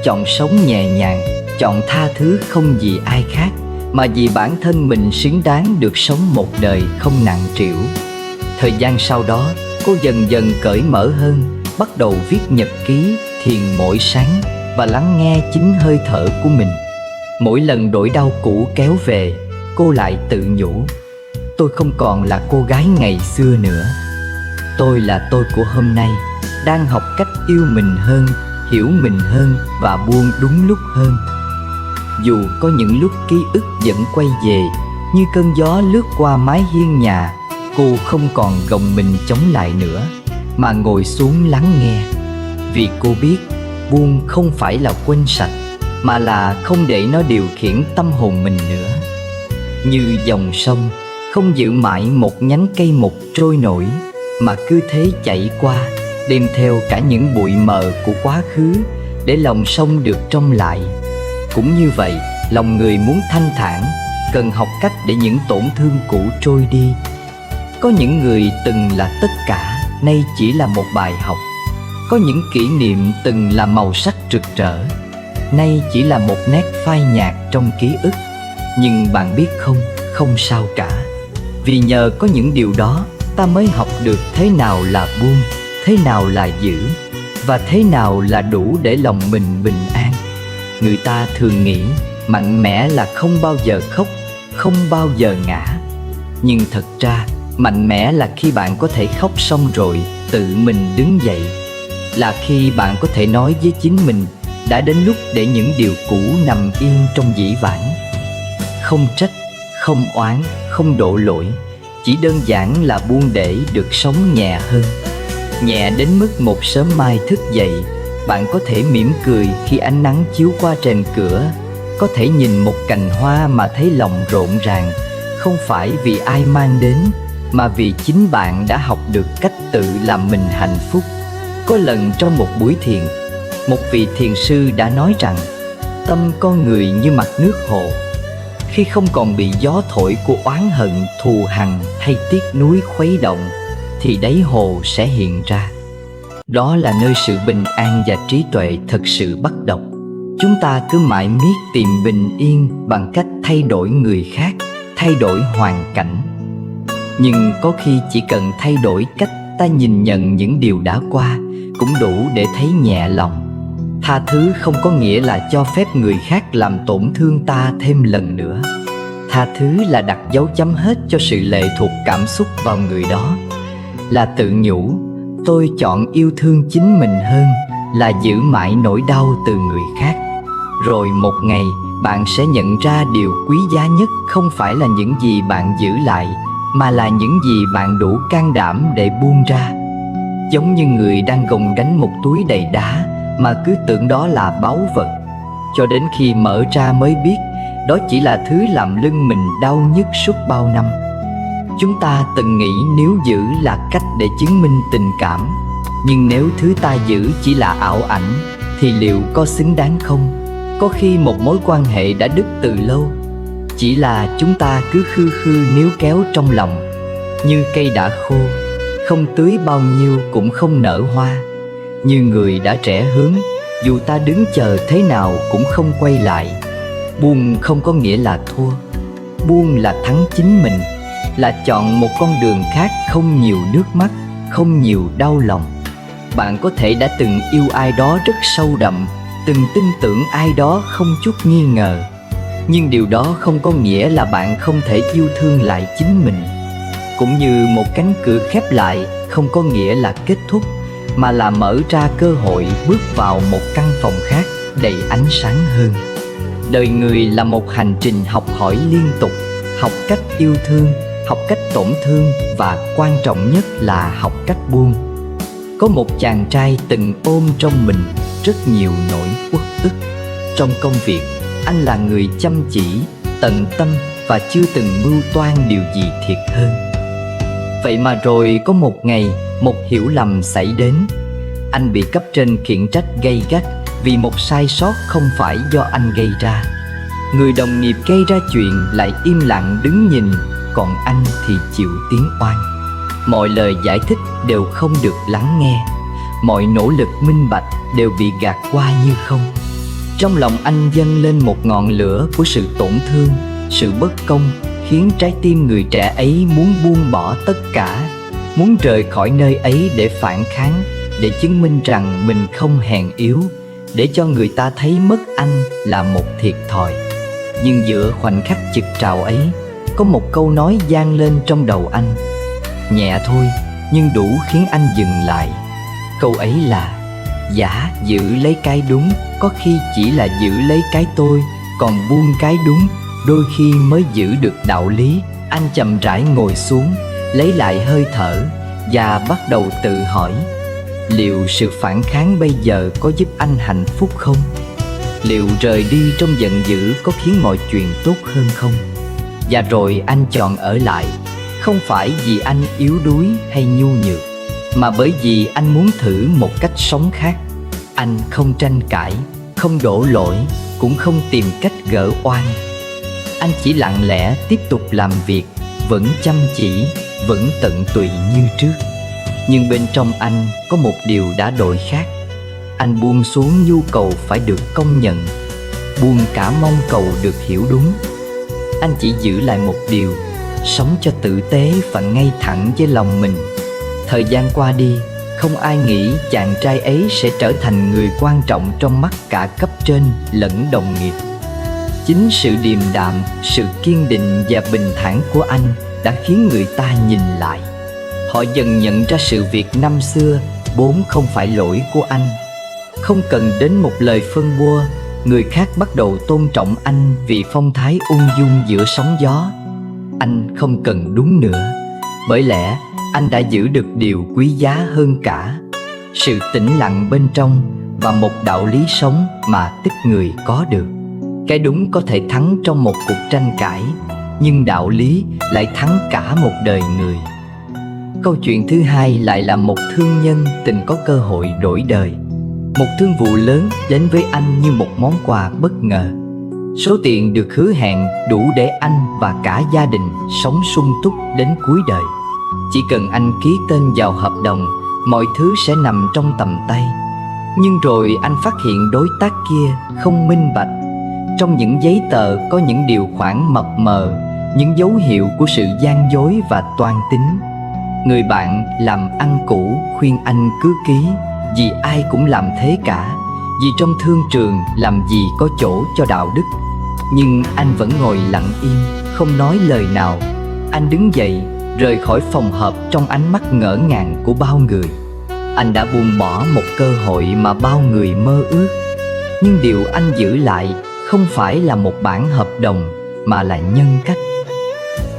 Chọn sống nhẹ nhàng, chọn tha thứ không vì ai khác, mà vì bản thân mình xứng đáng được sống một đời không nặng trĩu. Thời gian sau đó, cô dần dần cởi mở hơn, bắt đầu viết nhật ký, thiền mỗi sáng và lắng nghe chính hơi thở của mình. Mỗi lần nỗi đau cũ kéo về, cô lại tự nhủ: tôi không còn là cô gái ngày xưa nữa. Tôi là tôi của hôm nay, đang học cách yêu mình hơn, hiểu mình hơn và buông đúng lúc hơn. Dù có những lúc ký ức vẫn quay về, như cơn gió lướt qua mái hiên nhà, cô không còn gồng mình chống lại nữa, mà ngồi xuống lắng nghe. Vì cô biết, buông không phải là quên sạch, mà là không để nó điều khiển tâm hồn mình nữa. Như dòng sông, không giữ mãi một nhánh cây mục trôi nổi, mà cứ thế chảy qua, đem theo cả những bụi mờ của quá khứ, để lòng sông được trong lại. Cũng như vậy, lòng người muốn thanh thản, cần học cách để những tổn thương cũ trôi đi. Có những người từng là tất cả, nay chỉ là một bài học. Có những kỷ niệm từng là màu sắc rực rỡ, nay chỉ là một nét phai nhạt trong ký ức. Nhưng bạn biết không, không sao cả. Vì nhờ có những điều đó, ta mới học được thế nào là buông, thế nào là giữ, và thế nào là đủ để lòng mình bình an. Người ta thường nghĩ mạnh mẽ là không bao giờ khóc, không bao giờ ngã. Nhưng thật ra, mạnh mẽ là khi bạn có thể khóc xong rồi tự mình đứng dậy. Là khi bạn có thể nói với chính mình đã đến lúc để những điều cũ nằm yên trong dĩ vãng. Không trách, không oán, không đổ lỗi, chỉ đơn giản là buông để được sống nhẹ hơn. Nhẹ đến mức một sớm mai thức dậy, bạn có thể mỉm cười khi ánh nắng chiếu qua rèm cửa, có thể nhìn một cành hoa mà thấy lòng rộn ràng, không phải vì ai mang đến, mà vì chính bạn đã học được cách tự làm mình hạnh phúc. Có lần trong một buổi thiền, một vị thiền sư đã nói rằng tâm con người như mặt nước hồ. Khi không còn bị gió thổi của oán hận, thù hằn hay tiếc nuối khuấy động, thì đáy hồ sẽ hiện ra. Đó là nơi sự bình an và trí tuệ thật sự bắt đầu. Chúng ta cứ mãi miết tìm bình yên bằng cách thay đổi người khác, thay đổi hoàn cảnh. Nhưng có khi chỉ cần thay đổi cách ta nhìn nhận những điều đã qua cũng đủ để thấy nhẹ lòng. Tha thứ không có nghĩa là cho phép người khác làm tổn thương ta thêm lần nữa. Tha thứ là đặt dấu chấm hết cho sự lệ thuộc cảm xúc vào người đó. Là tự nhủ, tôi chọn yêu thương chính mình hơn là giữ mãi nỗi đau từ người khác. Rồi một ngày, bạn sẽ nhận ra điều quý giá nhất không phải là những gì bạn giữ lại, mà là những gì bạn đủ can đảm để buông ra. Giống như người đang gồng gánh một túi đầy đá mà cứ tưởng đó là báu vật, cho đến khi mở ra mới biết đó chỉ là thứ làm lưng mình đau nhức suốt bao năm. Chúng ta từng nghĩ nếu giữ là cách để chứng minh tình cảm, nhưng nếu thứ ta giữ chỉ là ảo ảnh thì liệu có xứng đáng không? Có khi một mối quan hệ đã đứt từ lâu, chỉ là chúng ta cứ khư khư níu kéo trong lòng. Như cây đã khô, không tưới bao nhiêu cũng không nở hoa. Như người đã trễ hướng, dù ta đứng chờ thế nào cũng không quay lại. Buông không có nghĩa là thua. Buông là thắng chính mình, là chọn một con đường khác không nhiều nước mắt, không nhiều đau lòng. Bạn có thể đã từng yêu ai đó rất sâu đậm, từng tin tưởng ai đó không chút nghi ngờ. Nhưng điều đó không có nghĩa là bạn không thể yêu thương lại chính mình. Cũng như một cánh cửa khép lại không có nghĩa là kết thúc, mà là mở ra cơ hội bước vào một căn phòng khác đầy ánh sáng hơn. Đời người là một hành trình học hỏi liên tục, học cách yêu thương, học cách tổn thương và quan trọng nhất là học cách buông. Có một chàng trai từng ôm trong mình rất nhiều nỗi uất ức. Trong công việc, anh là người chăm chỉ, tận tâm và chưa từng mưu toan điều gì thiệt hơn. Vậy mà rồi có một ngày, một hiểu lầm xảy đến. Anh bị cấp trên khiển trách gay gắt vì một sai sót không phải do anh gây ra. Người đồng nghiệp gây ra chuyện lại im lặng đứng nhìn, còn anh thì chịu tiếng oan. Mọi lời giải thích đều không được lắng nghe. Mọi nỗ lực minh bạch đều bị gạt qua như không. Trong lòng anh dâng lên một ngọn lửa của sự tổn thương, sự bất công, khiến trái tim người trẻ ấy muốn buông bỏ tất cả, muốn rời khỏi nơi ấy để phản kháng, để chứng minh rằng mình không hèn yếu, để cho người ta thấy mất anh là một thiệt thòi. Nhưng giữa khoảnh khắc trực trào ấy, có một câu nói vang lên trong đầu anh, nhẹ thôi nhưng đủ khiến anh dừng lại. Câu ấy là: giả giữ lấy cái đúng, có khi chỉ là giữ lấy cái tôi, còn buông cái đúng, đôi khi mới giữ được đạo lý. Anh chậm rãi ngồi xuống, lấy lại hơi thở và bắt đầu tự hỏi, liệu sự phản kháng bây giờ có giúp anh hạnh phúc không? Liệu rời đi trong giận dữ có khiến mọi chuyện tốt hơn không? Và rồi anh chọn ở lại, không phải vì anh yếu đuối hay nhu nhược, mà bởi vì anh muốn thử một cách sống khác. Anh không tranh cãi, không đổ lỗi, cũng không tìm cách gỡ oan. Anh chỉ lặng lẽ tiếp tục làm việc, vẫn chăm chỉ, vẫn tận tụy như trước. Nhưng bên trong anh có một điều đã đổi khác. Anh buông xuống nhu cầu phải được công nhận, buông cả mong cầu được hiểu đúng. Anh chỉ giữ lại một điều: sống cho tử tế và ngay thẳng với lòng mình. Thời gian qua đi, không ai nghĩ chàng trai ấy sẽ trở thành người quan trọng trong mắt cả cấp trên lẫn đồng nghiệp. Chính sự điềm đạm, sự kiên định và bình thản của anh đã khiến người ta nhìn lại. Họ dần nhận ra sự việc năm xưa vốn không phải lỗi của anh. Không cần đến một lời phân bua, người khác bắt đầu tôn trọng anh vì phong thái ung dung giữa sóng gió. Anh không cần đúng nữa, bởi lẽ anh đã giữ được điều quý giá hơn cả: sự tĩnh lặng bên trong và một đạo lý sống mà ít người có được. Cái đúng có thể thắng trong một cuộc tranh cãi, nhưng đạo lý lại thắng cả một đời người. Câu chuyện thứ hai lại là một thương nhân từng có cơ hội đổi đời. Một thương vụ lớn đến với anh như một món quà bất ngờ. Số tiền được hứa hẹn đủ để anh và cả gia đình sống sung túc đến cuối đời. Chỉ cần anh ký tên vào hợp đồng, mọi thứ sẽ nằm trong tầm tay. Nhưng rồi anh phát hiện đối tác kia không minh bạch. Trong những giấy tờ có những điều khoản mập mờ, những dấu hiệu của sự gian dối và toan tính. Người bạn làm ăn cũ khuyên anh cứ ký, vì ai cũng làm thế cả, vì trong thương trường làm gì có chỗ cho đạo đức. Nhưng anh vẫn ngồi lặng im, không nói lời nào. Anh đứng dậy, rời khỏi phòng họp trong ánh mắt ngỡ ngàng của bao người. Anh đã buông bỏ một cơ hội mà bao người mơ ước. Nhưng điều anh giữ lại không phải là một bản hợp đồng, mà là nhân cách.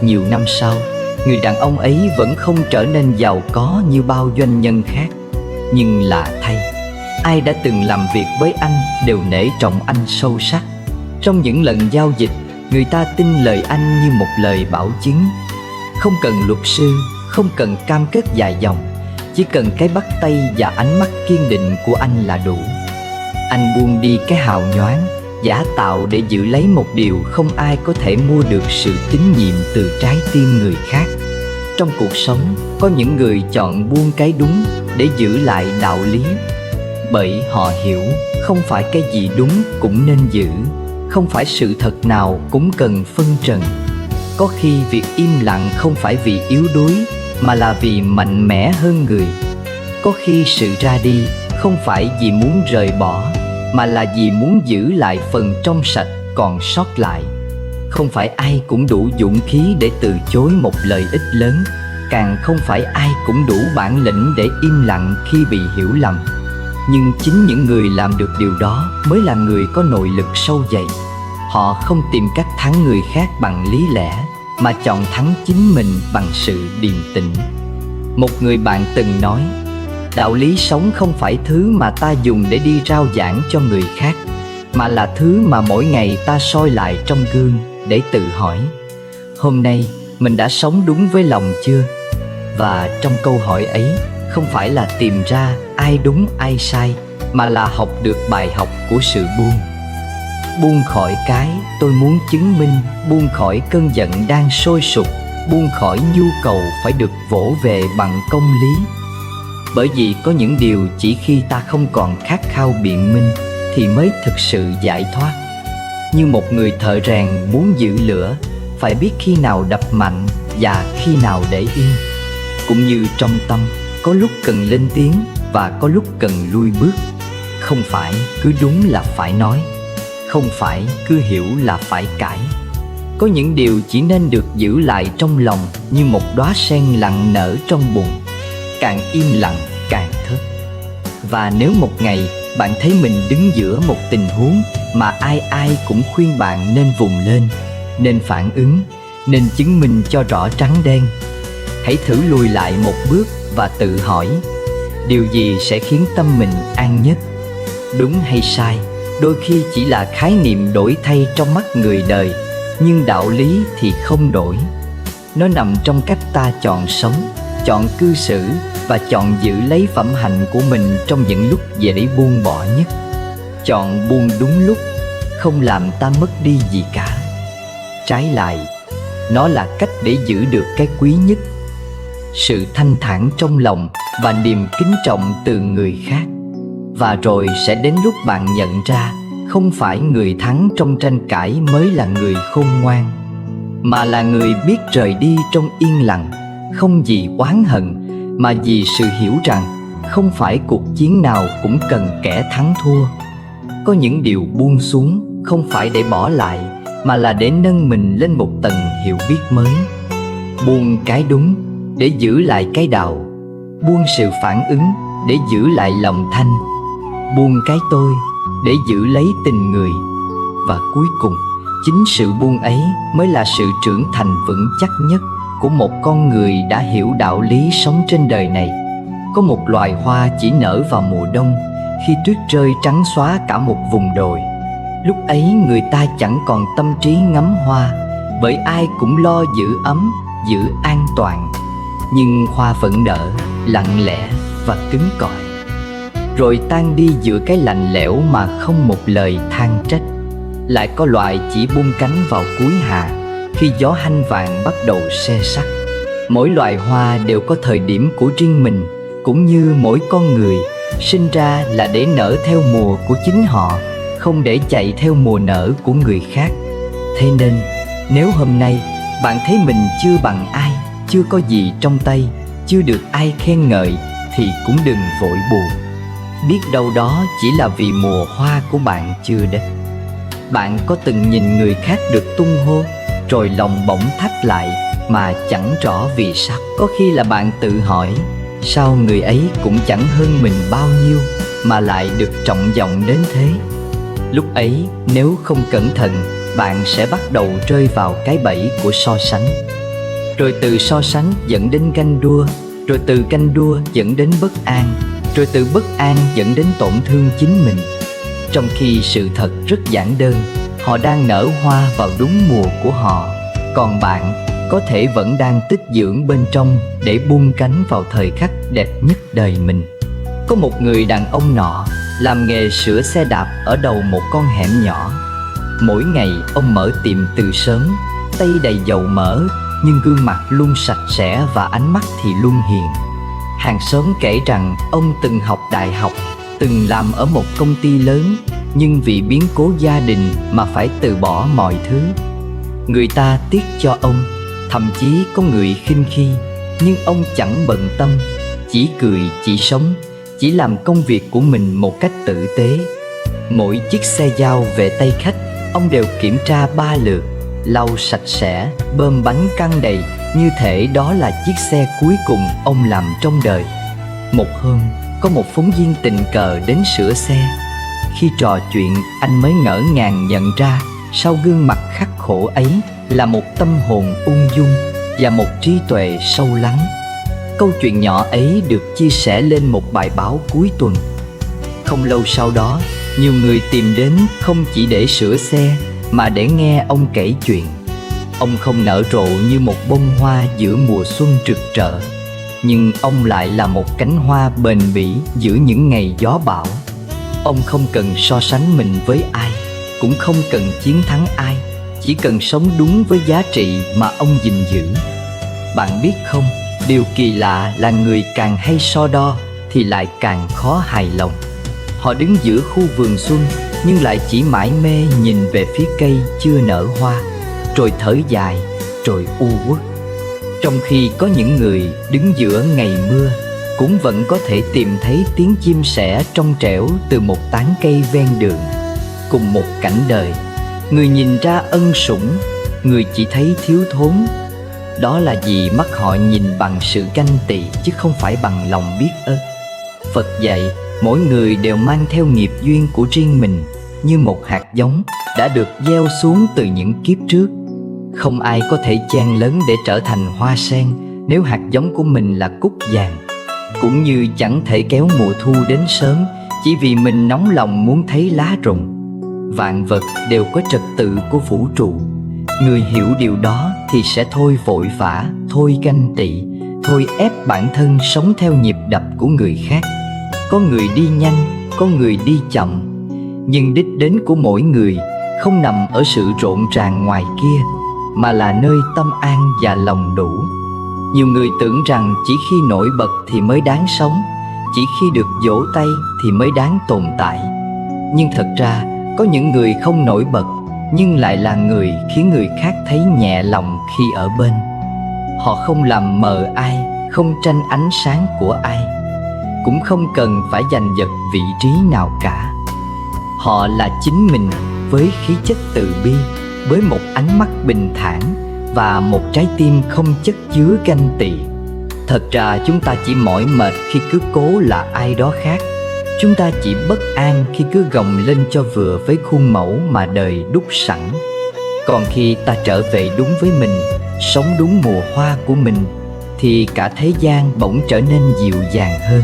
Nhiều năm sau, người đàn ông ấy vẫn không trở nên giàu có như bao doanh nhân khác. Nhưng lạ thay, ai đã từng làm việc với anh đều nể trọng anh sâu sắc. Trong những lần giao dịch, người ta tin lời anh như một lời bảo chứng. Không cần luật sư, không cần cam kết dài dòng, chỉ cần cái bắt tay và ánh mắt kiên định của anh là đủ. Anh buông đi cái hào nhoáng, giả tạo để giữ lấy một điều không ai có thể mua được: sự tín nhiệm từ trái tim người khác. Trong cuộc sống, có những người chọn buông cái đúng để giữ lại đạo lý. Bởi họ hiểu không phải cái gì đúng cũng nên giữ, không phải sự thật nào cũng cần phân trần. Có khi việc im lặng không phải vì yếu đuối, mà là vì mạnh mẽ hơn người. Có khi sự ra đi không phải vì muốn rời bỏ, mà là vì muốn giữ lại phần trong sạch còn sót lại. Không phải ai cũng đủ dũng khí để từ chối một lợi ích lớn, càng không phải ai cũng đủ bản lĩnh để im lặng khi bị hiểu lầm. Nhưng chính những người làm được điều đó mới là người có nội lực sâu dày. Họ không tìm cách thắng người khác bằng lý lẽ, mà chọn thắng chính mình bằng sự điềm tĩnh. Một người bạn từng nói, đạo lý sống không phải thứ mà ta dùng để đi rao giảng cho người khác, mà là thứ mà mỗi ngày ta soi lại trong gương để tự hỏi: hôm nay mình đã sống đúng với lòng chưa? Và trong câu hỏi ấy không phải là tìm ra ai đúng ai sai, mà là học được bài học của sự buông. Buông khỏi cái tôi muốn chứng minh, buông khỏi cơn giận đang sôi sục, buông khỏi nhu cầu phải được vỗ về bằng công lý. Bởi vì có những điều chỉ khi ta không còn khát khao biện minh thì mới thực sự giải thoát. Như một người thợ rèn muốn giữ lửa, phải biết khi nào đập mạnh và khi nào để yên. Cũng như trong tâm, có lúc cần lên tiếng và có lúc cần lui bước. Không phải cứ đúng là phải nói, không phải cứ hiểu là phải cãi. Có những điều chỉ nên được giữ lại trong lòng như một đóa sen lặng nở trong bùn, càng im lặng càng thơm. Và nếu một ngày bạn thấy mình đứng giữa một tình huống mà ai ai cũng khuyên bạn nên vùng lên, nên phản ứng, nên chứng minh cho rõ trắng đen, hãy thử lùi lại một bước và tự hỏi, điều gì sẽ khiến tâm mình an nhất? Đúng hay sai, đôi khi chỉ là khái niệm đổi thay trong mắt người đời, nhưng đạo lý thì không đổi. Nó nằm trong cách ta chọn sống, chọn cư xử và chọn giữ lấy phẩm hạnh của mình trong những lúc dễ buông bỏ nhất. Chọn buông đúng lúc, không làm ta mất đi gì cả. Trái lại, nó là cách để giữ được cái quý nhất, sự thanh thản trong lòng và niềm kính trọng từ người khác. Và rồi sẽ đến lúc bạn nhận ra, không phải người thắng trong tranh cãi mới là người khôn ngoan, mà là người biết rời đi trong yên lặng, không vì oán hận, mà vì sự hiểu rằng không phải cuộc chiến nào cũng cần kẻ thắng thua. Có những điều buông xuống không phải để bỏ lại, mà là để nâng mình lên một tầng hiểu biết mới. Buông cái đúng để giữ lại cái đạo, buông sự phản ứng để giữ lại lòng thanh, buông cái tôi để giữ lấy tình người. Và cuối cùng, chính sự buông ấy mới là sự trưởng thành vững chắc nhất của một con người đã hiểu đạo lý sống trên đời này. Có một loài hoa chỉ nở vào mùa đông, khi tuyết rơi trắng xóa cả một vùng đồi. Lúc ấy người ta chẳng còn tâm trí ngắm hoa, bởi ai cũng lo giữ ấm, giữ an toàn. Nhưng hoa vẫn nở, lặng lẽ và cứng cỏi, rồi tan đi giữa cái lạnh lẽo mà không một lời than trách. Lại có loại chỉ buông cánh vào cuối hạ, khi gió hanh vàng bắt đầu se sắt. Mỗi loài hoa đều có thời điểm của riêng mình, cũng như mỗi con người sinh ra là để nở theo mùa của chính họ, không để chạy theo mùa nở của người khác. Thế nên, nếu hôm nay bạn thấy mình chưa bằng ai, chưa có gì trong tay, chưa được ai khen ngợi, thì cũng đừng vội buồn. Biết đâu đó chỉ là vì mùa hoa của bạn chưa đến. Bạn có từng nhìn người khác được tung hô, rồi lòng bỗng thắt lại mà chẳng rõ vì sao? Có khi là bạn tự hỏi, sao người ấy cũng chẳng hơn mình bao nhiêu mà lại được trọng vọng đến thế? Lúc ấy nếu không cẩn thận, bạn sẽ bắt đầu rơi vào cái bẫy của so sánh. Rồi từ so sánh dẫn đến ganh đua, rồi từ ganh đua dẫn đến bất an, rồi từ bất an dẫn đến tổn thương chính mình. Trong khi sự thật rất giản đơn, họ đang nở hoa vào đúng mùa của họ, còn bạn có thể vẫn đang tích dưỡng bên trong để buông cánh vào thời khắc đẹp nhất đời mình. Có một người đàn ông nọ làm nghề sửa xe đạp ở đầu một con hẻm nhỏ. Mỗi ngày ông mở tiệm từ sớm, tay đầy dầu mỡ, nhưng gương mặt luôn sạch sẽ và ánh mắt thì luôn hiền. Hàng xóm kể rằng ông từng học đại học, từng làm ở một công ty lớn, nhưng vì biến cố gia đình mà phải từ bỏ mọi thứ. Người ta tiếc cho ông, thậm chí có người khinh khi, nhưng ông chẳng bận tâm, chỉ cười, chỉ sống, chỉ làm công việc của mình một cách tử tế. Mỗi chiếc xe giao về tay khách, ông đều kiểm tra 3 lượt, lau sạch sẽ, bơm bánh căng đầy, như thể đó là chiếc xe cuối cùng ông làm trong đời. Một hôm, có một phóng viên tình cờ đến sửa xe. Khi trò chuyện, anh mới ngỡ ngàng nhận ra sau gương mặt khắc khổ ấy là một tâm hồn ung dung và một trí tuệ sâu lắng. Câu chuyện nhỏ ấy được chia sẻ lên một bài báo cuối tuần. Không lâu sau đó, nhiều người tìm đến không chỉ để sửa xe mà để nghe ông kể chuyện. Ông không nở rộ như một bông hoa giữa mùa xuân rực rỡ, nhưng ông lại là một cánh hoa bền bỉ giữa những ngày gió bão. Ông không cần so sánh mình với ai, cũng không cần chiến thắng ai, chỉ cần sống đúng với giá trị mà ông gìn giữ. Bạn biết không, điều kỳ lạ là người càng hay so đo thì lại càng khó hài lòng. Họ đứng giữa khu vườn xuân nhưng lại chỉ mải mê nhìn về phía cây chưa nở hoa, rồi thở dài, rồi u uất. Trong khi có những người đứng giữa ngày mưa cũng vẫn có thể tìm thấy tiếng chim sẻ trong trẻo từ một tán cây ven đường. Cùng một cảnh đời, người nhìn ra ân sủng, người chỉ thấy thiếu thốn. Đó là vì mắt họ nhìn bằng sự ganh tị chứ không phải bằng lòng biết ơn. Phật dạy mỗi người đều mang theo nghiệp duyên của riêng mình, như một hạt giống đã được gieo xuống từ những kiếp trước. Không ai có thể chen lớn để trở thành hoa sen nếu hạt giống của mình là cúc vàng. Cũng như chẳng thể kéo mùa thu đến sớm chỉ vì mình nóng lòng muốn thấy lá rụng. Vạn vật đều có trật tự của vũ trụ. Người hiểu điều đó thì sẽ thôi vội vã, thôi ganh tị, thôi ép bản thân sống theo nhịp đập của người khác. Có người đi nhanh, có người đi chậm, nhưng đích đến của mỗi người không nằm ở sự rộn ràng ngoài kia, mà là nơi tâm an và lòng đủ. Nhiều người tưởng rằng chỉ khi nổi bật thì mới đáng sống, chỉ khi được vỗ tay thì mới đáng tồn tại. Nhưng thật ra có những người không nổi bật nhưng lại là người khiến người khác thấy nhẹ lòng khi ở bên. Họ không làm mờ ai, không tranh ánh sáng của ai, cũng không cần phải giành giật vị trí nào cả. Họ là chính mình với khí chất từ bi, với một ánh mắt bình thản và một trái tim không chất chứa ganh tị. Thật ra chúng ta chỉ mỏi mệt khi cứ cố là ai đó khác. Chúng ta chỉ bất an khi cứ gồng lên cho vừa với khuôn mẫu mà đời đúc sẵn. Còn khi ta trở về đúng với mình, sống đúng mùa hoa của mình, thì cả thế gian bỗng trở nên dịu dàng hơn.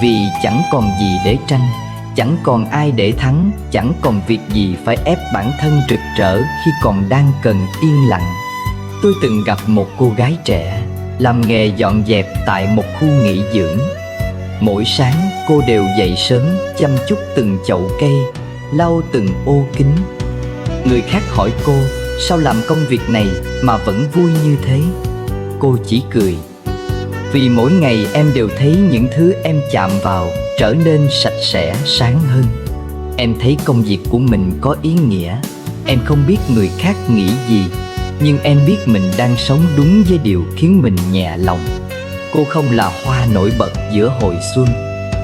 Vì chẳng còn gì để tranh, chẳng còn ai để thắng, chẳng còn việc gì phải ép bản thân rực rỡ khi còn đang cần yên lặng. Tôi từng gặp một cô gái trẻ làm nghề dọn dẹp tại một khu nghỉ dưỡng. Mỗi sáng cô đều dậy sớm, chăm chút từng chậu cây, lau từng ô kính. Người khác hỏi cô sao làm công việc này mà vẫn vui như thế. Cô chỉ cười: vì mỗi ngày em đều thấy những thứ em chạm vào trở nên sạch sẽ, sáng hơn. Em thấy công việc của mình có ý nghĩa. Em không biết người khác nghĩ gì, nhưng em biết mình đang sống đúng với điều khiến mình nhẹ lòng. Cô không là hoa nổi bật giữa hồi xuân,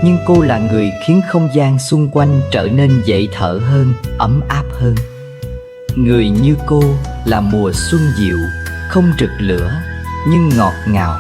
nhưng cô là người khiến không gian xung quanh trở nên dễ thở hơn, ấm áp hơn. Người như cô là mùa xuân dịu, không rực lửa nhưng ngọt ngào.